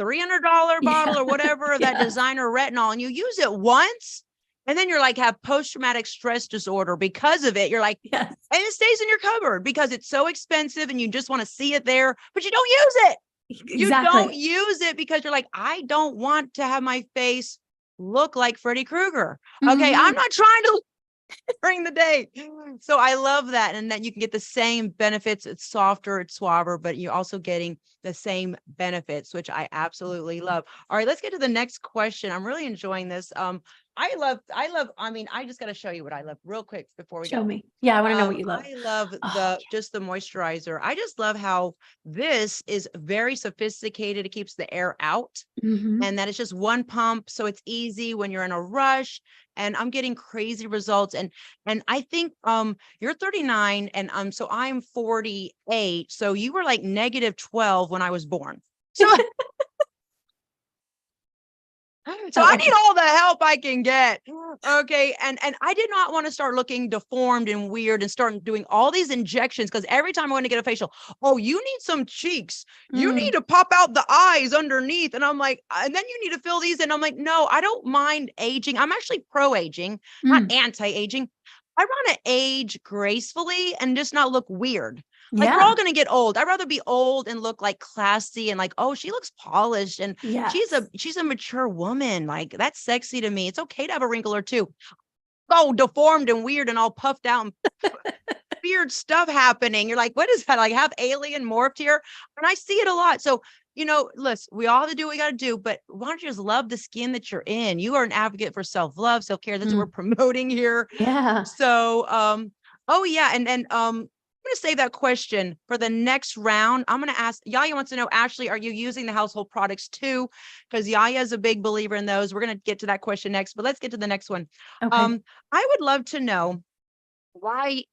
$300 bottle or whatever, that designer retinol, and you use it once. And then you're like, have post-traumatic stress disorder because of it. You're like, and it stays in your cupboard because it's so expensive and you just want to see it there, but you don't use it. You don't use it because you're like, I don't want to have my face look like Freddy Krueger. Okay. I'm not trying to during the day. So I love that. And that you can get the same benefits. It's softer, it's suaver, but you're also getting the same benefits, which I absolutely love. All right, let's get to the next question. I'm really enjoying this. I mean, I just got to show you what I love real quick before we show go. me. Yeah, I want to know what you love. I love just the moisturizer. I just love how this is very sophisticated. It keeps the air out, and that it's just one pump. So it's easy when you're in a rush, and I'm getting crazy results. And I think you're 39 and so I'm 48. So you were like -12 when I was born. So I need all the help I can get. Okay. And I did not want to start looking deformed and weird and start doing all these injections, because every time I want to get a facial, oh, you need some cheeks. You need to pop out the eyes underneath. And I'm like, and then you need to fill these in. I'm like, no, I don't mind aging. I'm actually pro-aging, not anti-aging. I want to age gracefully and just not look weird. Like we're all going to get old. I'd rather be old and look like classy and like, oh, she looks polished and she's a mature woman. Like that's sexy to me. It's okay to have a wrinkle or two. Oh, deformed and weird and all puffed out and weird stuff happening. You're like, what is that? Like have alien morphed here? And I see it a lot. So, listen, we all have to do what we got to do, but why don't you just love the skin that you're in? You are an advocate for self-love, self-care. That's what we're promoting here. Yeah. So, oh yeah. And I'm going to save that question for the next round. I'm going to ask Yaya wants to know, Ashley, are you using the household products too? Because Yaya is a big believer in those. We're going to get to that question next, but let's get to the next one. Okay. I would love to know why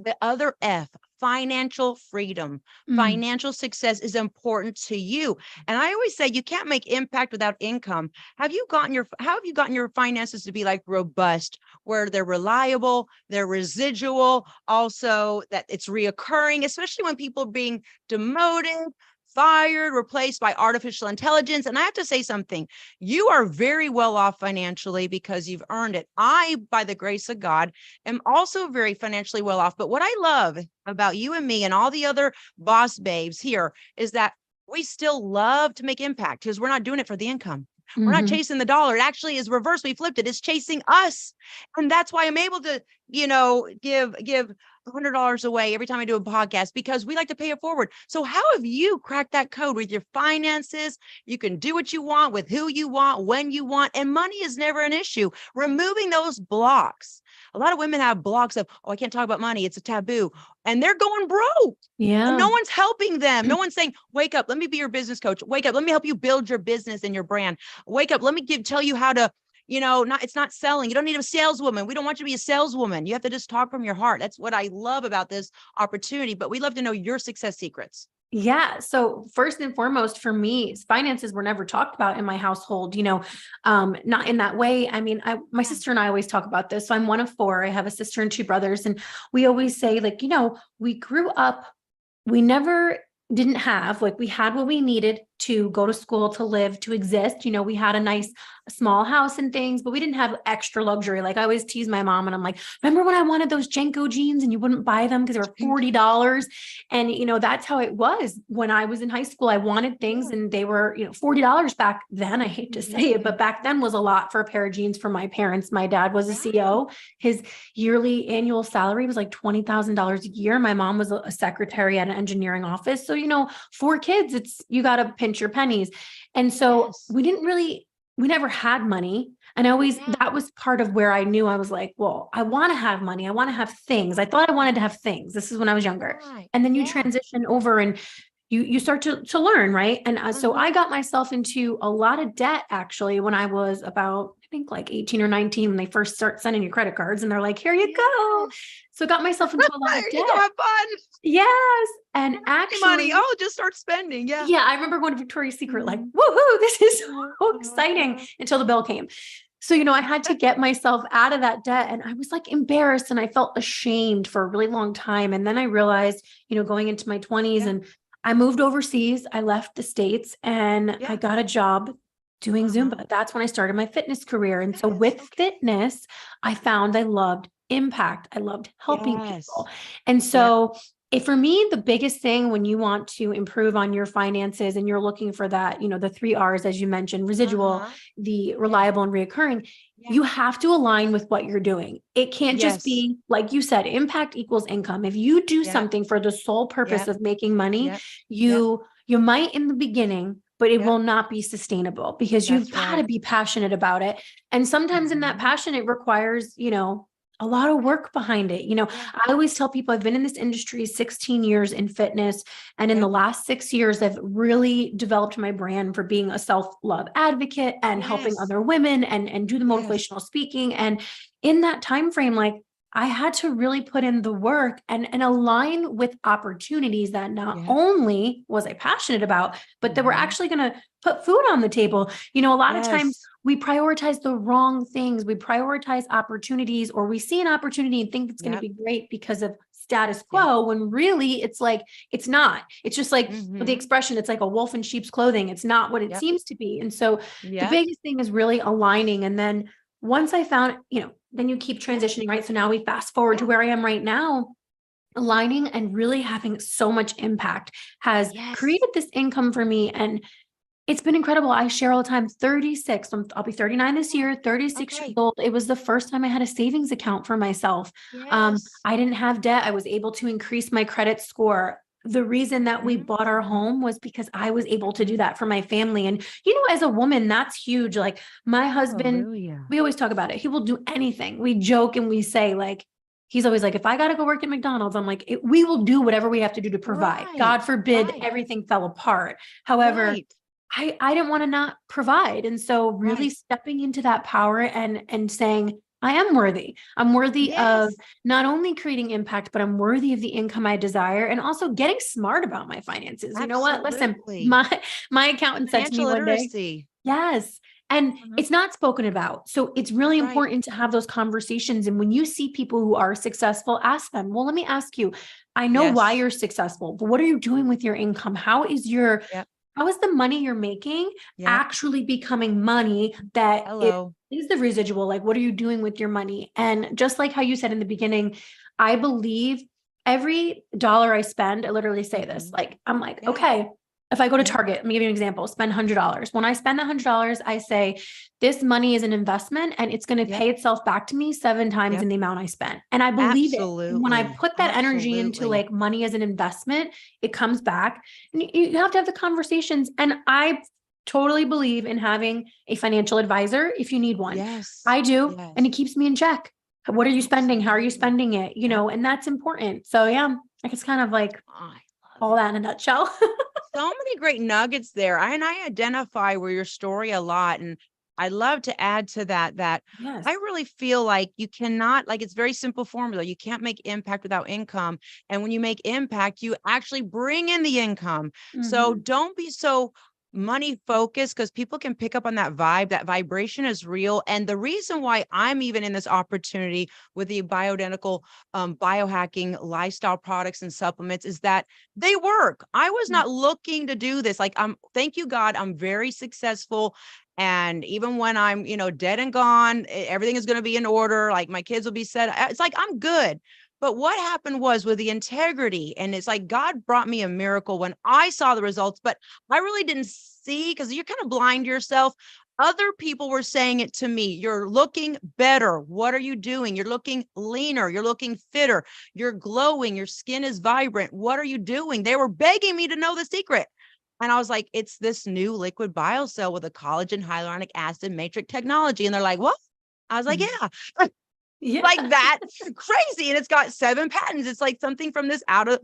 the other F, financial freedom, financial success is important to you. And I always say you can't make impact without income. How have you gotten your finances to be like robust, where they're reliable, they're residual, also that it's reoccurring, especially when people are being demoted, fired, replaced by artificial intelligence. And I have to say something, you are very well off financially because you've earned it. I, by the grace of God, am also very financially well off. But what I love about you and me and all the other boss babes here is that we still love to make impact because we're not doing it for the income. We're not chasing the dollar. It actually is reversed. We flipped it. It's chasing us. And that's why I'm able to, give $100 away every time I do a podcast, because we like to pay it forward. So how have you cracked that code with your finances? You can do what you want with who you want, when you want, and money is never an issue. Removing those blocks. A lot of women have blocks of, I can't talk about money. It's a taboo. And they're going broke. Yeah. And no one's helping them. No one's saying, wake up, let me be your business coach. Wake up, let me help you build your business and your brand. Wake up, let me tell you how to, it's not selling. You don't need a saleswoman. We don't want you to be a saleswoman. You have to just talk from your heart. That's what I love about this opportunity, but we love to know your success secrets. Yeah. So first and foremost, for me, finances were never talked about in my household, not in that way. I mean, my sister and I always talk about this. So I'm one of four. I have a sister and two brothers. And we always say we grew up, we never didn't have, we had what we needed to go to school, to live, to exist. We had a nice small house and things, but we didn't have extra luxury. Like I always tease my mom and I'm like, remember when I wanted those Jenko jeans and you wouldn't buy them because they were $40? And, that's how it was when I was in high school. I wanted things and they were, $40 back then. I hate to say it, but back then was a lot for a pair of jeans for my parents. My dad was a CEO. His yearly annual salary was like $20,000 a year. My mom was a secretary at an engineering office. So, 4 kids, you got to pinch your pennies. And so we never had money. And that was part of where I knew I was like, well, I want to have money. I want to have things. I thought I wanted to have things. This is when I was younger. And then you transition over and you start to learn. Right. And so I got myself into a lot of debt actually when I was about, I think like 18 or 19, when they first start sending you credit cards and they're like, here you go. So I got myself into a lot of debt. You go have fun. Yes. And actually money. Oh, just start spending. Yeah. Yeah. I remember going to Victoria's Secret, like, woohoo, this is so exciting, until the bill came. So, I had to get myself out of that debt, and I was like embarrassed and I felt ashamed for a really long time. And then I realized, going into my 20s and I moved overseas. I left the States and I got a job doing Zumba. That's when I started my fitness career. And so with fitness, I found I loved impact. I loved helping people. And so for me, the biggest thing when you want to improve on your finances and you're looking for that, the 3 R's, as you mentioned, residual, the reliable and reoccurring, you have to align with what you're doing. It can't just be, like you said, impact equals income. If you do something for the sole purpose of making money, you might in the beginning, but it will not be sustainable because you've got to be passionate about it. And sometimes in that passion, it requires, a lot of work behind it. I always tell people I've been in this industry 16 years in fitness. And in the last 6 years, I've really developed my brand for being a self-love advocate and helping other women and do the motivational speaking. And in that time frame, I had to really put in the work and align with opportunities that not only was I passionate about, but that were actually going to put food on the table. A lot of times we prioritize the wrong things. We prioritize opportunities, or we see an opportunity and think it's going to be great because of status quo, when really it's like, it's not. It's just like the expression, it's like a wolf in sheep's clothing. It's not what it seems to be. And so the biggest thing is really aligning. And then once I found, then you keep transitioning, right? So now we fast forward to where I am right now. Aligning and really having so much impact has created this income for me. And it's been incredible. I share all the time, 36. I'll be 39 this year, 36 years old. It was the first time I had a savings account for myself. I didn't have debt. I was able to increase my credit score. the reason that we Mhm. bought our home was because I was able to do that for my family. And, as a woman, that's huge. Like my husband, Hallelujah. we always talk about it. He will do anything. We joke and we say, like, he's always like, if I got to go work at McDonald's, I'm like, we will do whatever we have to do to provide. Right. God forbid Right. everything fell apart. However, Right. I didn't want to not provide. And so really Right. stepping into that power and saying, I am worthy. I'm worthy of Yes. not only creating impact, but I'm worthy of the income I desire and also getting smart about my finances. You know what? Listen, Absolutely. my accountant said to me Financial one day, literacy. yes. And Mhm. it's not spoken about. So it's really That's right. important to have those conversations. And when you see people who are successful, ask them, well, let me ask you, I know why Yes. you're successful, but what are you doing with your income? Yep. How is the money you're making Yep. actually becoming money that Hello. is the residual? Like, what are you doing with your money? And just like how you said in the beginning, I believe every dollar I spend, I literally say this, Mhm. like, I'm like, Yeah. okay, if I go to Yep. Target, let me give you an example, spend $100. When I spend $100, I say, this money is an investment and it's going to Yep. pay itself back to me 7 times Yep. in the amount I spent. And I believe it. And when I Absolutely. put that energy into Absolutely. like money as an investment, it comes back. And you have to have the conversations. And I totally believe in having a financial advisor if you need one. Yes. I do. And it Yes. keeps me in check. What are you spending? How are you Absolutely. spending it? Yep. And that's important. So yeah, I guess kind of like I love all it. that in a nutshell. So many great nuggets there. And I identify with your story a lot. And I love to add to that I Yes. really feel like you cannot, like it's very simple formula. You can't make impact without income. And when you make impact, you actually bring in the income. So Mhm. don't be so money focused because people can pick up on that vibe. That vibration is real. And the reason why I'm even in this opportunity with the bioidentical biohacking lifestyle products and supplements is that they work. I was Mm. not looking to do this. Like thank you God, I'm very successful. And even when I'm, dead and gone, everything is going to be in order. Like my kids will be set. It's like I'm good. But what happened was with the integrity, and it's like God brought me a miracle when I saw the results, but I really didn't see because you're kind of blind yourself. Other people were saying it to me. You're looking better. What are you doing? You're looking leaner. You're looking fitter. You're glowing. Your skin is vibrant. What are you doing? They were begging me to know the secret. And I was like, it's this new liquid biocell with a collagen hyaluronic acid matrix technology. And they're like, what? I was like, Mm. yeah, Yeah. like that crazy. And it's got 7 patents. It's like something from this outer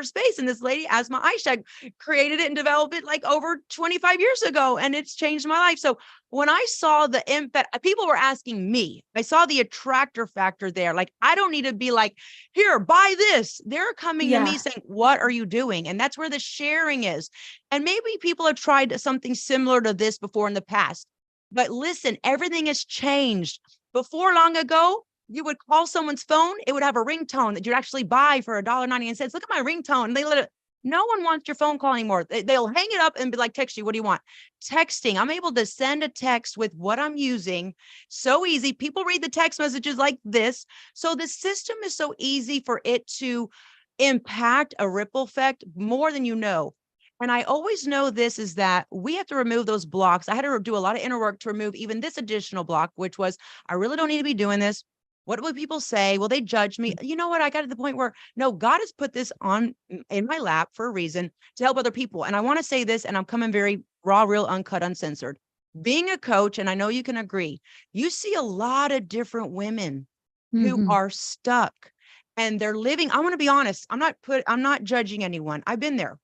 space. And this lady, Asma Aisha, created it and developed it like over 25 years ago. And it's changed my life. So when I saw the impact, people were asking me, I saw the attractor factor there. Like, I don't need to be like, here, buy this. They're coming to me Yeah. saying, what are you doing? And that's where the sharing is. And maybe people have tried something similar to this before in the past. But listen, everything has changed. Before long ago, you would call someone's phone, it would have a ringtone that you'd actually buy for $1.99. Look at my ringtone. And they let it, no one wants your phone call anymore. They'll hang it up and be like, text you. What do you want? Texting. I'm able to send a text with what I'm using. So easy. People read the text messages like this. So the system is so easy for it to impact a ripple effect more than you know. And I always know this is that we have to remove those blocks. I had to do a lot of inner work to remove even this additional block, which was, I really don't need to be doing this. What will people say? Will they judge me? You know what? I got to the point where no, God has put this on in my lap for a reason to help other people. And I want to say this, and I'm coming very raw, real, uncut, uncensored. Being a coach, and I know you can agree, you see a lot of different women who Mhm. are stuck and they're living. I want to be honest. I'm not judging anyone. I've been there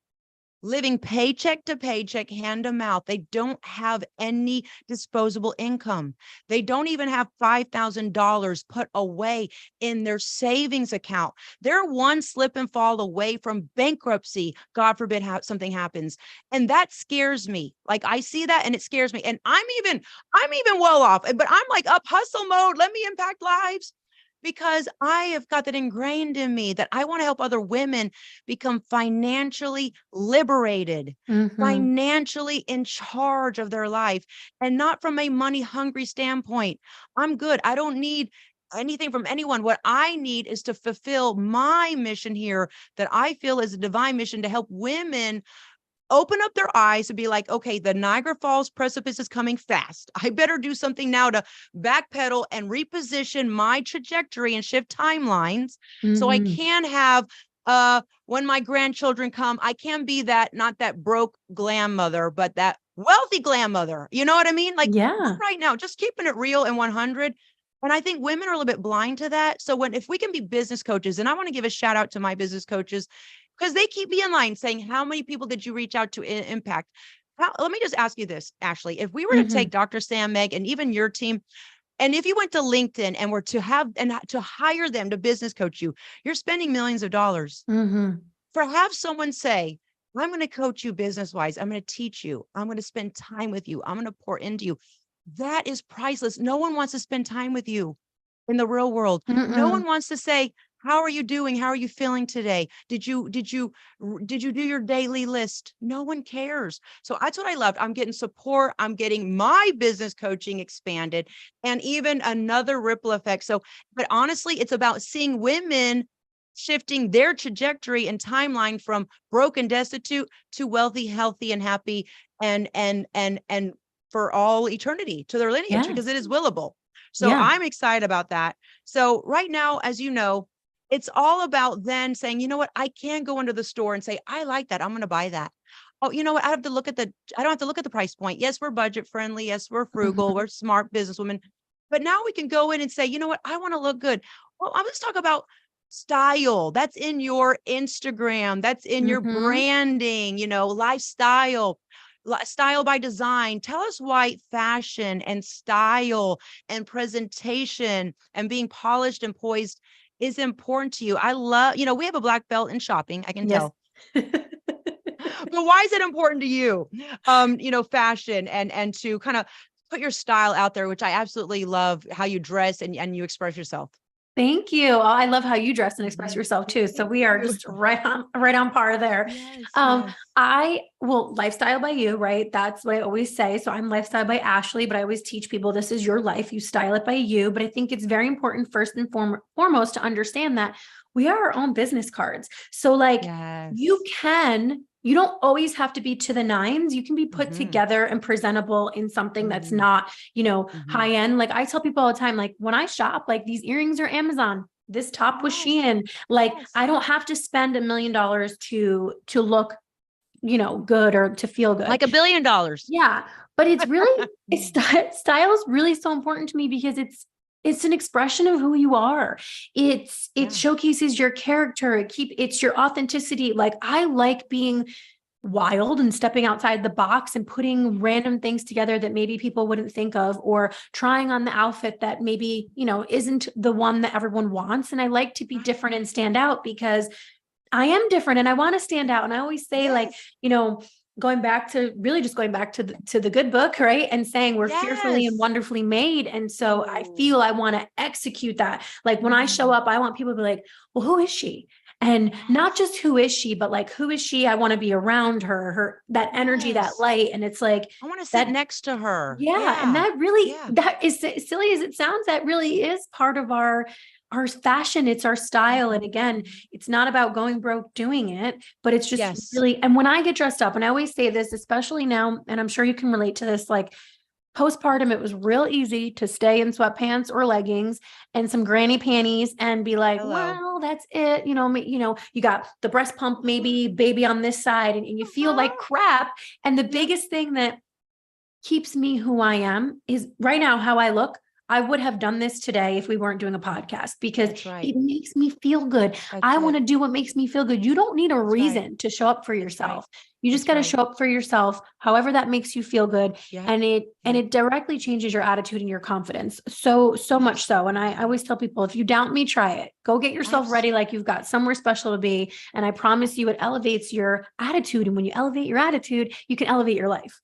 living paycheck to paycheck, hand to mouth. They don't have any disposable income. They don't even have $5,000 put away in their savings account. They're one slip and fall away from bankruptcy. God forbid something happens. And that scares me. Like I see that and it scares me. And I'm even well off, but I'm like up hustle mode. Let me impact lives. Because I have got that ingrained in me that I want to help other women become financially liberated, Mhm. financially in charge of their life, and not from a money hungry standpoint. I'm good. I don't need anything from anyone. What I need is to fulfill my mission here that I feel is a divine mission to help women open up their eyes and be like, okay, the Niagara Falls precipice is coming fast. I better do something now to backpedal and reposition my trajectory and shift timelines so I Mhm. can have When my grandchildren come, I can be that, not that broke glam mother, but that wealthy glam mother. You know what I mean? Like Yeah. right now, just keeping it real and 100. And I think women are a little bit blind to that. So if we can be business coaches, and I want to give a shout out to my business coaches, because they keep me in line saying, how many people did you reach out to impact? Let me just ask you this, Ashley. If we were to take Dr. Sam, Meg, and even your team, and if you went to LinkedIn and were to to hire them to business coach you, you're spending millions of dollars. For have someone say, I'm going to coach you business wise. I'm going to teach you. I'm going to spend time with you. I'm going to pour into you. That is priceless. No one wants to spend time with you in the real world. No one wants to say, how are you doing? How are you feeling today? Did you do your daily list? No one cares. So that's what I loved. I'm getting support. I'm getting my business coaching expanded and even another ripple effect. So, but honestly, it's about seeing women shifting their trajectory and timeline from broke and destitute to wealthy, healthy, and happy, and for all eternity to their lineage, because it is willable. So Yeah. I'm excited about that. So right now, as you know, it's all about then saying, you know what, I can go into the store and say, I like that. I'm going to buy that. Oh, you know what? I don't have to look at the price point. Yes, we're budget friendly. Yes, we're frugal. We're smart businesswomen. But now we can go in and say, you know what? I want to look good. Well, let's talk about style. That's in your Instagram. That's in your branding, lifestyle. Style by design. Tell us why fashion and style and presentation and being polished and poised is important to you. I love, we have a black belt in shopping. I can Yes. tell. But why is it important to you? Fashion and to kind of put your style out there, which I absolutely love how you dress and you express yourself. Thank you. Oh, I love how you dress and express yourself too. So we are just right on par there. Yes, I will lifestyle by you, right? That's what I always say. So I'm lifestyle by Ashley, but I always teach people this is your life. You style it by you. But I think it's very important first and foremost to understand that we are our own business cards. So like you don't always have to be to the nines. You can be put together and presentable in something that's not, high end. Like I tell people all the time, like when I shop, like these earrings are Amazon. This top was Shein. Like I don't have to spend $1 million to look, good or to feel good. Like $1 billion. Yeah. But it's really, style is really so important to me because it's an expression of who you are. It showcases your character. It's your authenticity. Like I like being wild and stepping outside the box and putting random things together that maybe people wouldn't think of, or trying on the outfit that maybe, isn't the one that everyone wants. And I like to be different and stand out because I am different and I want to stand out. And I always say going back to the good book, right? And saying we're fearfully and wonderfully made. And so I feel I want to execute that. Like when I show up, I want people to be like, well, who is she? And not just who is she, but like, who is she? I want to be around her, that energy, that light. And it's like, I want to sit next to her. Yeah. And that really, that is silly as it sounds, that really is part of our fashion. It's our style. And again, it's not about going broke doing it, but it's just really, and when I get dressed up, and I always say this, especially now, and I'm sure you can relate to this, like postpartum, it was real easy to stay in sweatpants or leggings and some granny panties and be like, well, that's it. You got the breast pump, maybe baby on this side, and you feel like crap. And the biggest thing that keeps me who I am is right now, how I look. I would have done this today if we weren't doing a podcast because it makes me feel good. I want to do what makes me feel good. You don't need a reason to show up for yourself. You just got to show up for yourself, however that makes you feel good. And it directly changes your attitude and your confidence. So much so. And I always tell people, if you doubt me, try it. Go get yourself ready like you've got somewhere special to be. And I promise you, it elevates your attitude. And when you elevate your attitude, you can elevate your life.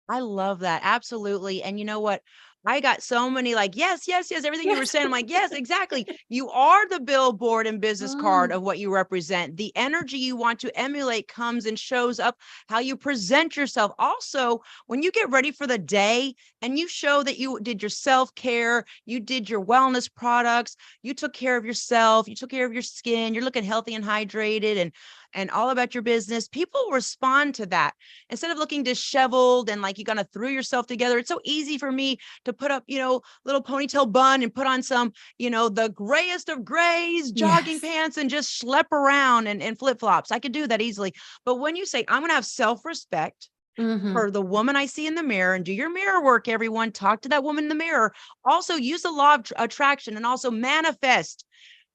I love that. Absolutely. And you know what? I got so many like, yes, everything you were saying. I'm like, yes, exactly. You are the billboard and business card of what you represent. The energy you want to emulate comes and shows up how you present yourself. Also, when you get ready for the day and you show that you did your self-care, you did your wellness products, you took care of yourself, you took care of your skin, you're looking healthy and hydrated, and and all about your business, people respond to that. Instead of looking disheveled and like you kind of threw yourself together, it's so easy for me to put up, little ponytail bun and put on some, the grayest of grays, jogging Yes. pants, and just schlep around and flip-flops. I could do that easily. But when you say, I'm going to have self-respect Mhm. for the woman I see in the mirror, and do your mirror work, everyone. Talk to that woman in the mirror. Also use the law of attraction and also manifest.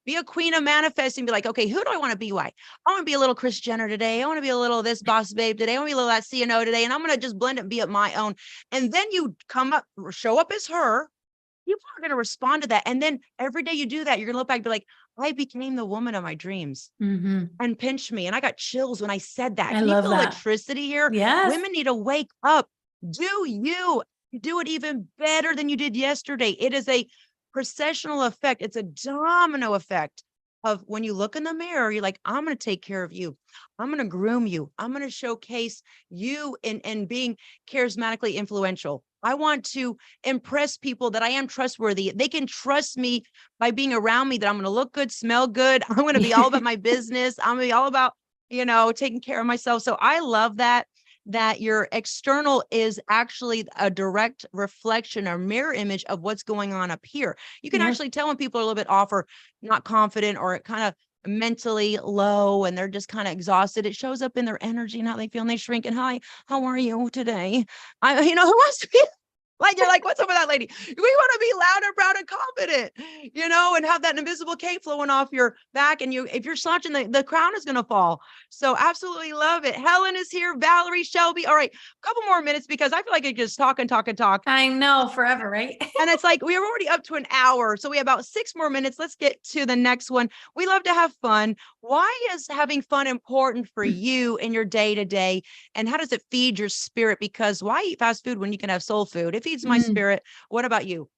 Be a queen of manifesting. Be like, okay, who do I want to be like? I want to be a little Kris Jenner today. I want to be a little this boss babe today. I want to be a little that CNO today. And I'm going to just blend it and be at my own. And then you show up as her. People are going to respond to that. And then every day you do that, you're going to look back and be like, I became the woman of my dreams. Mhm. And pinch me. And I got chills when I said that. I Can you love feel that. electricity here? Yes. Women need to wake up. Do it even better than you did yesterday. It is a processional effect. It's a domino effect of when you look in the mirror, you're like, I'm going to take care of you. I'm going to groom you. I'm going to showcase you in being charismatically influential. I want to impress people that I am trustworthy. They can trust me by being around me, that I'm going to look good, smell good. I'm going to be all about my business. I'm going to be all about, taking care of myself. So I love that your external is actually a direct reflection or mirror image of what's going on up here. You can Yeah. actually tell when people are a little bit off or not confident or kind of mentally low and they're just kind of exhausted. It shows up in their energy and how they feel, and they shrink. And hi, how are you today? Who wants to be like, you're like, what's up with that lady? We want to be loud and proud and confident, and have that invisible cape flowing off your back. And if you're slouching, the crown is going to fall. So absolutely love it. Helen is here. Valerie, Shelby. All right. A couple more minutes because I feel like I could just talk and talk and talk. I know, forever, right? And it's like, we are already up to an hour. So we have about 6 more minutes. Let's get to the next one. We love to have fun. Why is having fun important for you in your day to day? And how does it feed your spirit? Because why eat fast food when you can have soul food? It feeds my spirit. What about you?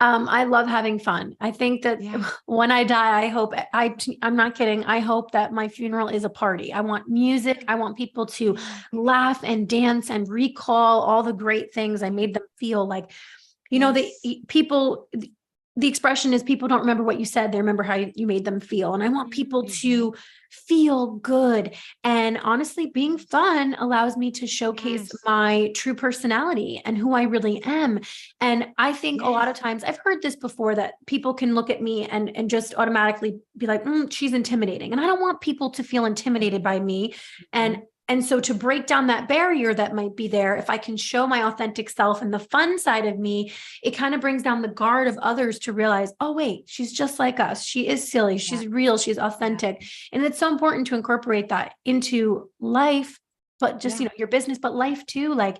I love having fun. I think that Yeah. when I die, I'm not kidding. I hope that my funeral is a party. I want music. I want people to laugh and dance and recall all the great things I made them feel like. The expression is people don't remember what you said. They remember how you made them feel. And I want people to feel good. And honestly, being fun allows me to showcase my true personality and who I really am. And I think a lot of times I've heard this before, that people can look at me and just automatically be like, she's intimidating. And I don't want people to feel intimidated by me. And so to break down that barrier that might be there, if I can show my authentic self and the fun side of me, it kind of brings down the guard of others to realize, oh, wait, she's just like us. She is silly. She's real. She's authentic. And it's so important to incorporate that into life, but just, your business, but life too. Like,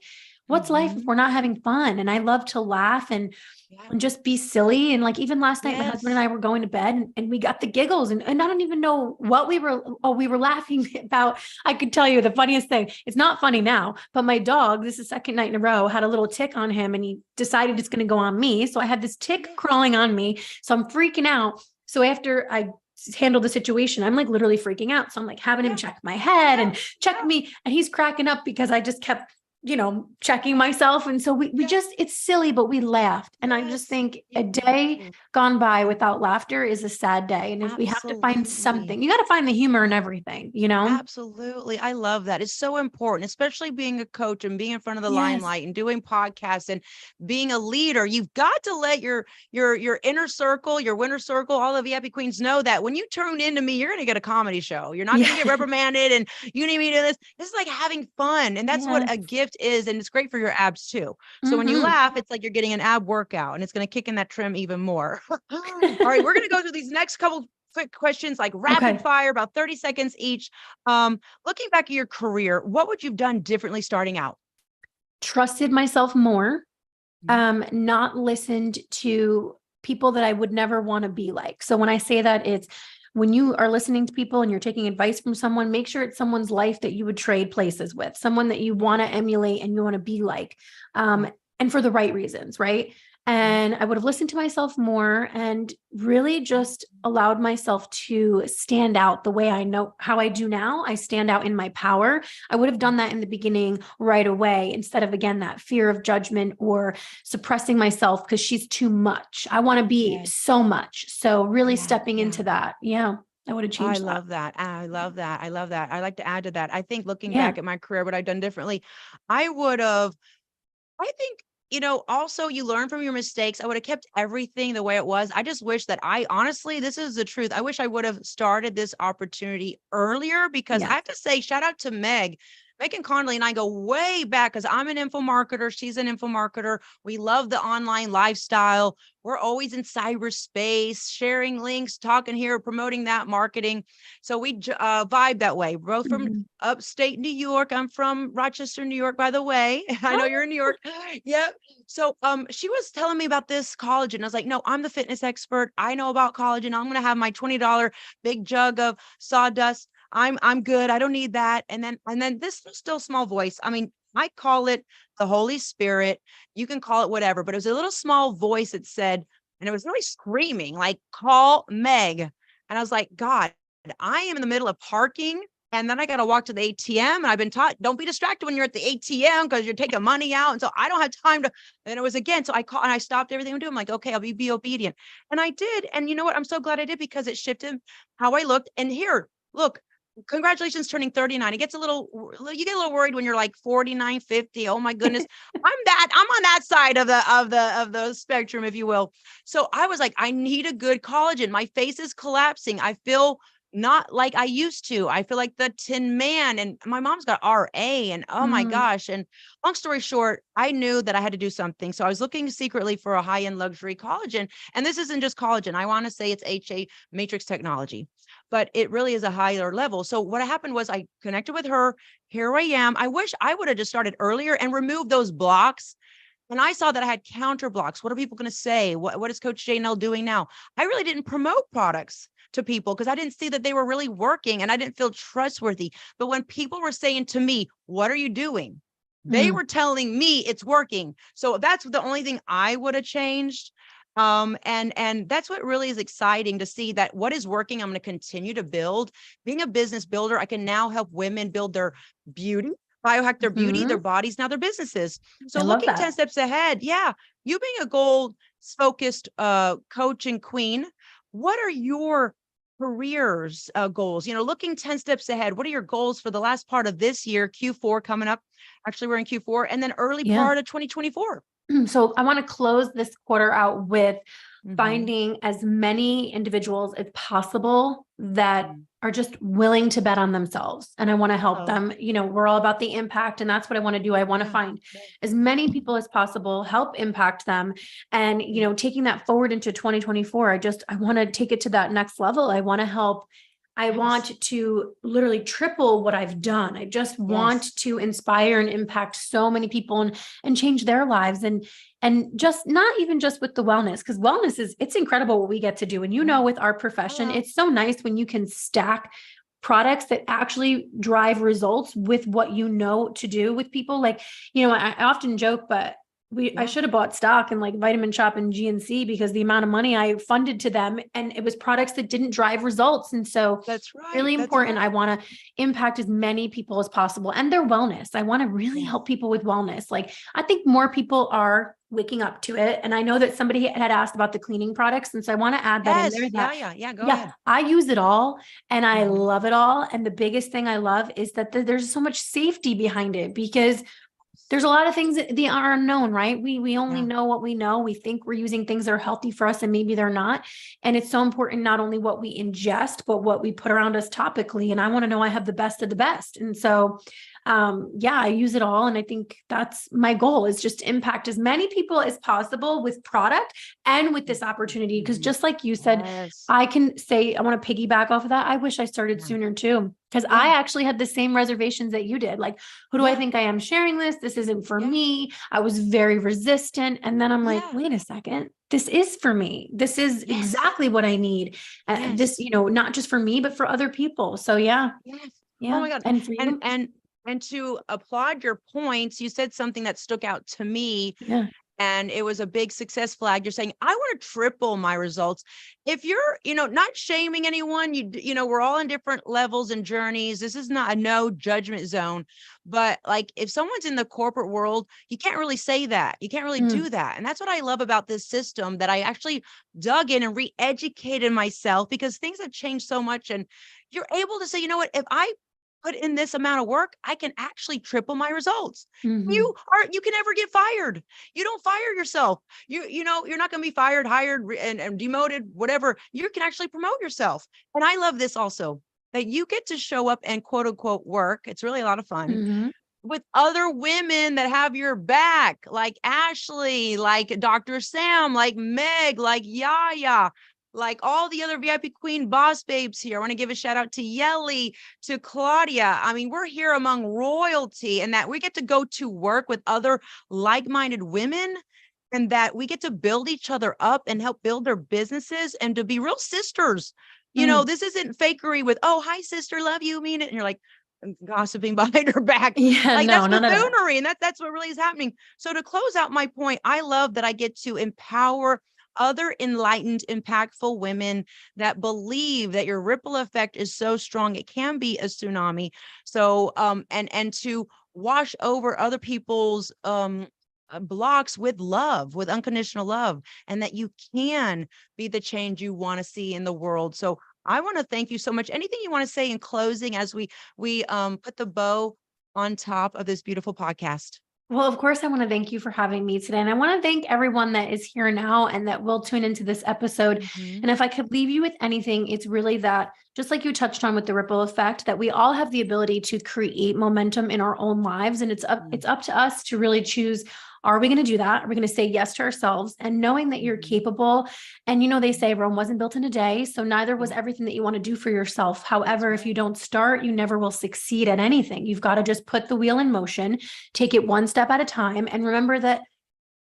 what's life if we're not having fun? And I love to laugh and just be silly. And like, even last night, my husband and I were going to bed and we got the giggles and I don't even know what we were laughing about. I could tell you the funniest thing. It's not funny now, but my dog, this is the second night in a row, had a little tick on him and he decided it's going to go on me. So I had this tick crawling on me. So I'm freaking out. So after I handle the situation, I'm like literally freaking out. So I'm like having him check my head and check me. And he's cracking up because I just kept checking myself. And so we just, it's silly, but we laughed. And I just think a day gone by without laughter is a sad day. And if we have to find something, you got to find the humor in everything, Absolutely. I love that. It's so important, especially being a coach and being in front of the limelight and doing podcasts and being a leader. You've got to let your inner circle, your winner circle, all the VIP queens know that when you tune into me, you're going to get a comedy show. You're not going to get reprimanded and you need me to do this. This is like having fun. And that's what a gift is. And it's great for your abs too. So when you laugh, it's like you're getting an ab workout and it's going to kick in that trim even more. All right. We're going to go through these next couple quick questions, like rapid fire, about 30 seconds each. Looking back at your career, what would you've done differently starting out? Trusted myself more, not listened to people that I would never want to be like. So when I say that, it's when you are listening to people and you're taking advice from someone, make sure it's someone's life that you would trade places with, someone that you want to emulate and you want to be like, and for the right reasons, right? And I would have listened to myself more and really just allowed myself to stand out the way I know how I do now. I stand out in my power. I would have done that in the beginning right away, instead of, again, that fear of judgment or suppressing myself because she's too much. I want to be so much. So really stepping into that. Yeah. I would have I changed that. love that. I love that. I love that. I like to add to that. I think looking Yeah. back at my career, what I've done differently, I would have, I think, also you learn from your mistakes. I would have kept everything the way it was. I just wish that I honestly, this is the truth. I wish I would have started this opportunity earlier because I Yes. have to say, shout out to Megan Conley and I go way back because I'm an info marketer. She's an info marketer. We love the online lifestyle. We're always in cyberspace, sharing links, talking here, promoting that, marketing. So we vibe that way. We're both from Mhm. upstate New York. I'm from Rochester, New York, by the way. I know Oh, you're in New York. Yep. So she was telling me about this collagen. I was like, no, I'm the fitness expert. I know about collagen. I'm gonna have my $20 big jug of sawdust. I'm good. I don't need that. And then this still small voice. I mean, I call it the Holy Spirit. You can call it whatever, but it was a little small voice that said, and it was really screaming, like, call Meg. And I was like, God, I am in the middle of parking. And then I got to walk to the ATM. And I've been taught, don't be distracted when you're at the ATM because you're taking money out. And so I don't have time to. And it was again. So I called and I stopped everything I'm doing. I'm like, okay, I'll be obedient. And I did. And you know what? I'm so glad I did because it shifted how I looked. And here, look, congratulations turning 39. You get a little worried when you're like 49, 50. Oh my goodness. I'm on that side of the spectrum, if you will. So I was like, I need a good collagen. My face is collapsing. I feel not like I used to. I feel like the Tin Man, and my mom's got RA, and oh my Mm, gosh. And long story short, I knew that I had to do something. So I was looking secretly for a high-end luxury collagen. And this isn't just collagen. I want to say it's HA matrix technology, but it really is a higher level. So what happened was I connected with her. Here I am. I wish I would have just started earlier and removed those blocks. And I saw that I had counter blocks. What are people going to say? What is Coach JNL doing now? I really didn't promote products to people because I didn't see that they were really working and I didn't feel trustworthy. But when people were saying to me, what are you doing? They mm, were telling me it's working. So that's the only thing I would have changed. And that's what really is exciting to see that what is working, I'm going to continue to build. Being a business builder, I can now help women build their beauty, biohack their beauty, mhm. their bodies, now their businesses. So I love looking 10 that. steps ahead, yeah, you being a goal focused coach and queen, what are your careers goals? Looking 10 steps ahead, what are your goals for the last part of this year, Q4 coming up? Actually, we're in Q4 and then early Yeah. part of 2024. So I want to close this quarter out with Mhm. finding as many individuals as possible that Mm. are just willing to bet on themselves. And I want to help Oh, them. We're all about the impact, and that's what I want to do. I want to yeah. find as many people as possible, help impact them. And, taking that forward into 2024, I want to take it to that next level. I want to help. I Yes. want to literally triple what I've done. I just Yes. want to inspire and impact so many people and change their lives. And just not even just with the wellness, because wellness it's incredible what we get to do. And Yeah. with our profession, Hello. it's so nice when you can stack products that actually drive results with what you know to do with people. Like, I often joke, but I Yeah. should have bought stock in like Vitamin Shop and GNC because the amount of money I funded to them, and it was products that didn't drive results. And so That's right. really That's important. I right. want to impact as many people as possible and their wellness. I want to really Yes. help people with wellness. Like, I think more people are waking up to it. And I know that somebody had asked about the cleaning products. And so I want to add that in there Yes. Yeah. that, Yeah. Yeah. Go yeah, ahead. I use it all and I Mhm. love it all. And the biggest thing I love is that there's so much safety behind it, because there's a lot of things that are unknown, right? We only Yeah. know what we know. We think we're using things that are healthy for us and maybe they're not. And it's so important, not only what we ingest, but what we put around us topically. And I want to know I have the best of the best. And so, yeah, I use it all. And I think that's my goal, is just to impact as many people as possible with product and with this opportunity. Because Mhm. just like you said, Yes. I can say, I want to piggyback off of that. I wish I started Yeah. sooner too, because Yeah. I actually had the same reservations that you did. Like, who do I Yeah. think I am sharing this? This isn't for Yeah. me. I was very resistant. And then I'm like, Yeah. wait a second, this is for me. This is Yes. exactly what I need. This, Yes. not just for me, but for other people. So yeah, Yes. Oh yeah. my God. And for And you, and and to applaud your points, you said something that stuck out to me. yeah. and it was a big success flag. You're saying, I want to triple my results. If you're, not shaming anyone, we're all in different levels and journeys. This is not a no judgment zone, but like if someone's in the corporate world, you can't really say that. You can't really do that. And that's what I love about this system, that I actually dug in and re-educated myself, because things have changed so much. And you're able to say, you know what, if I put in this amount of work, I can actually triple my results. Mhm. You can never get fired. You don't fire yourself. You're not going to be fired, hired, and demoted, whatever. You can actually promote yourself. And I love this also, that you get to show up and quote unquote work. It's really a lot of fun Mhm. with other women that have your back, like Ashli, like Dr. Sam, like Meg, like Yaya, like all the other VIP Queen boss babes here. I want to give a shout out to Yelly, to Claudia. I mean, we're here among royalty, and that we get to go to work with other like-minded women, and that we get to build each other up and help build their businesses, and to be real sisters. Mm. This isn't fakery with, oh, hi, sister, love you, mean it. And you're like, gossiping behind her back. Yeah, Like, no, that's none of that. buffoonery, and that's what really is happening. So to close out my point, I love that I get to empower other enlightened, impactful women that believe that your ripple effect is so strong it can be a tsunami. So and to wash over other people's blocks with love, with unconditional love, and that you can be the change you want to see in the world. So I want to thank you so much. Anything you want to say in closing as we put the bow on top of this beautiful podcast? Well, of course, I want to thank you for having me today. And I want to thank everyone that is here now and that will tune into this episode. Mhm. And if I could leave you with anything, it's really that, just like you touched on with the ripple effect, that we all have the ability to create momentum in our own lives. And it's up to us to really choose, are we going to do that? Are we going to say yes to ourselves? And knowing that you're Mhm. capable. And they say Rome wasn't built in a day, so neither was Yeah. everything that you want to do for yourself. However, if you right. don't start, you never will succeed at anything. You've got to just put the wheel in motion, take it one step at a time, and remember that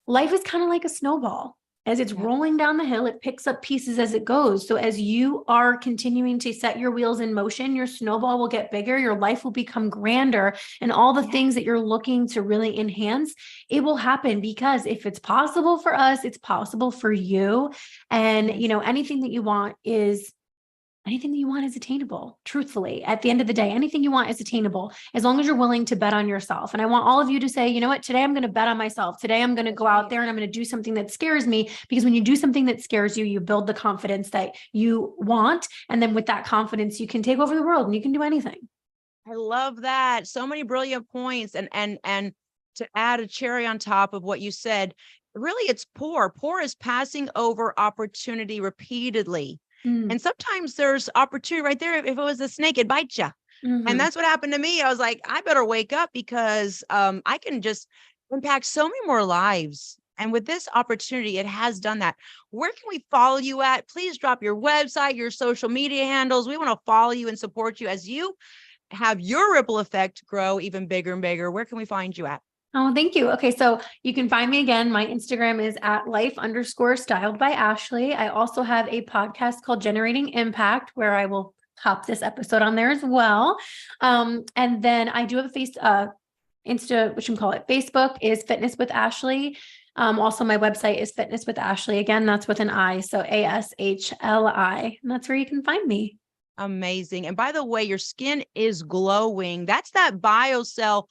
life is kind of like a snowball. As it's Yeah. rolling down the hill, it picks up pieces as it goes. So as you are continuing to set your wheels in motion, your snowball will get bigger, your life will become grander, and all the Yeah. things that you're looking to really enhance, it will happen, because if it's possible for us, it's possible for you. And Yes. anything that you want is attainable. Truthfully, at the end of the day, anything you want is attainable, as long as you're willing to bet on yourself. And I want all of you to say, you know what, today I'm going to bet on myself. Today I'm going to go out there and I'm going to do something that scares me, because when you do something that scares you, you build the confidence that you want. And then with that confidence, you can take over the world and you can do anything. I love that. So many brilliant points. And to add a cherry on top of what you said, really it's pour. Pour is passing over opportunity repeatedly. Mm. And sometimes there's opportunity right there. If it was a snake, it'd bite you. And Mhm. that's what happened to me. I was like, I better wake up, because I can just impact so many more lives. And with this opportunity, it has done that. Where can we follow you at? Please drop your website, your social media handles. We want to follow you and support you as you have your ripple effect grow even bigger and bigger. Where can we find you at? Oh, thank you. Okay. So you can find me again. My Instagram is at life_styled by Ashli. I also have a podcast called Generating Impact, where I will pop this episode on there as well. And then I do have a Insta, what you can call it. Facebook is Fitness with Ashli. Also my website is Fitness with Ashli. Again, that's with an I. So ASHLI. And that's where you can find me. Amazing. And by the way, your skin is glowing. That's that BioCell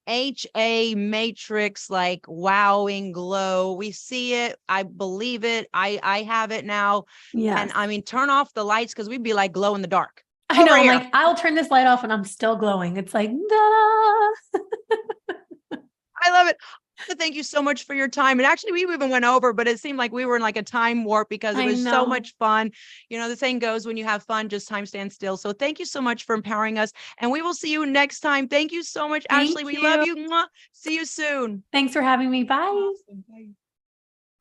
HA matrix, like wowing glow. We see it. I believe it. I have it now. Yes. And I mean, turn off the lights, because we'd be like glow in the dark. I know. Over I'm here. like, I'll turn this light off and I'm still glowing. It's like, da. I love it. Thank you so much for your time. And actually, we even went over, but it seemed like we were in like a time warp, because it I was so know. much fun. The saying goes, when you have fun, just time stands still. So thank you so much for empowering us. And we will see you next time. Thank you so much, Thank Ashli. We you. love you. Mwah. See you soon. Thanks for having me. Bye. Awesome. Bye.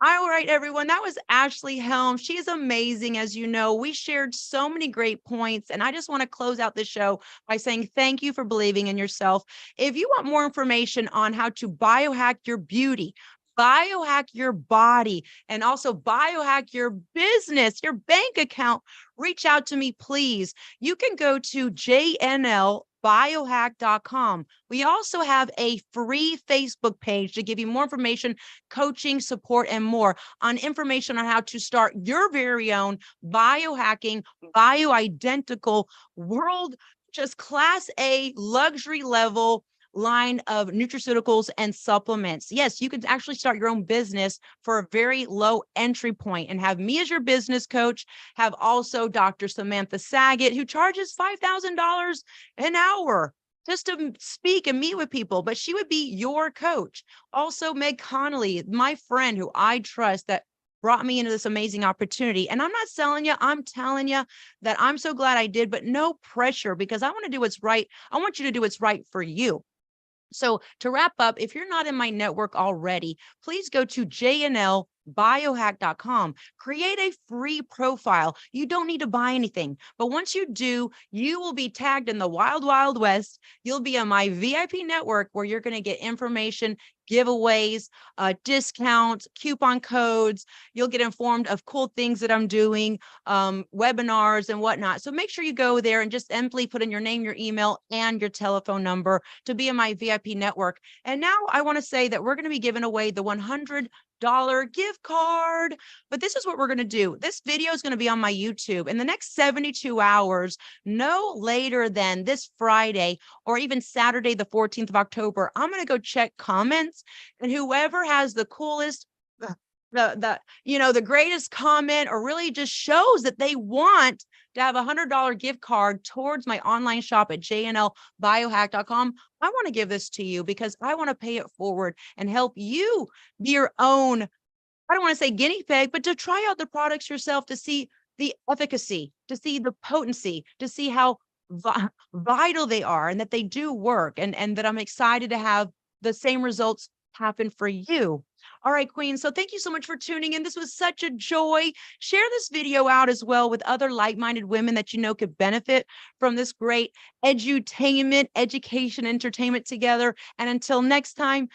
All right, everyone. That was Ashli Helm. She's amazing. As you know, we shared so many great points. And I just want to close out the show by saying thank you for believing in yourself. If you want more information on how to biohack your beauty, biohack your body, and also biohack your business, your bank account, reach out to me, please. You can go to JNL biohack.com. We also have a free Facebook page to give you more information, coaching, support, and more on information on how to start your very own biohacking, bioidentical world, just class A luxury level line of nutraceuticals and supplements. Yes, you can actually start your own business for a very low entry point and have me as your business coach. Have also Dr. Samantha Saget, who charges $5,000 an hour just to speak and meet with people, but she would be your coach. Also, Meg Connolly, my friend who I trust, that brought me into this amazing opportunity. And I'm not selling you, I'm telling you that I'm so glad I did, but no pressure, because I want to do what's right. I want you to do what's right for you. So to wrap up, if you're not in my network already, please go to JNLbiohack.com. Create a free profile. You don't need to buy anything, but once you do, you will be tagged in the wild, wild west. You'll be on my VIP network where you're going to get information, giveaways, discounts, coupon codes. You'll get informed of cool things that I'm doing, webinars and whatnot. So make sure you go there and just simply put in your name, your email, and your telephone number to be in my VIP network. And now I want to say that we're going to be giving away the $100 gift card. But this is what we're going to do. This video is going to be on my YouTube in the next 72 hours, no later than this Friday or even Saturday, the 14th of October. I'm going to go check comments, and whoever has the coolest, the greatest comment, or really just shows that they want to have $100 gift card towards my online shop at JNLbiohack.com, I want to give this to you because I want to pay it forward and help you be your own, I don't want to say guinea pig, but to try out the products yourself, to see the efficacy, to see the potency, to see how vital they are and that they do work, and that I'm excited to have the same results happen for you. All right, Queen. So thank you so much for tuning in. This was such a joy. Share this video out as well with other like-minded women that you know could benefit from this great edutainment, education, entertainment together. And until next time,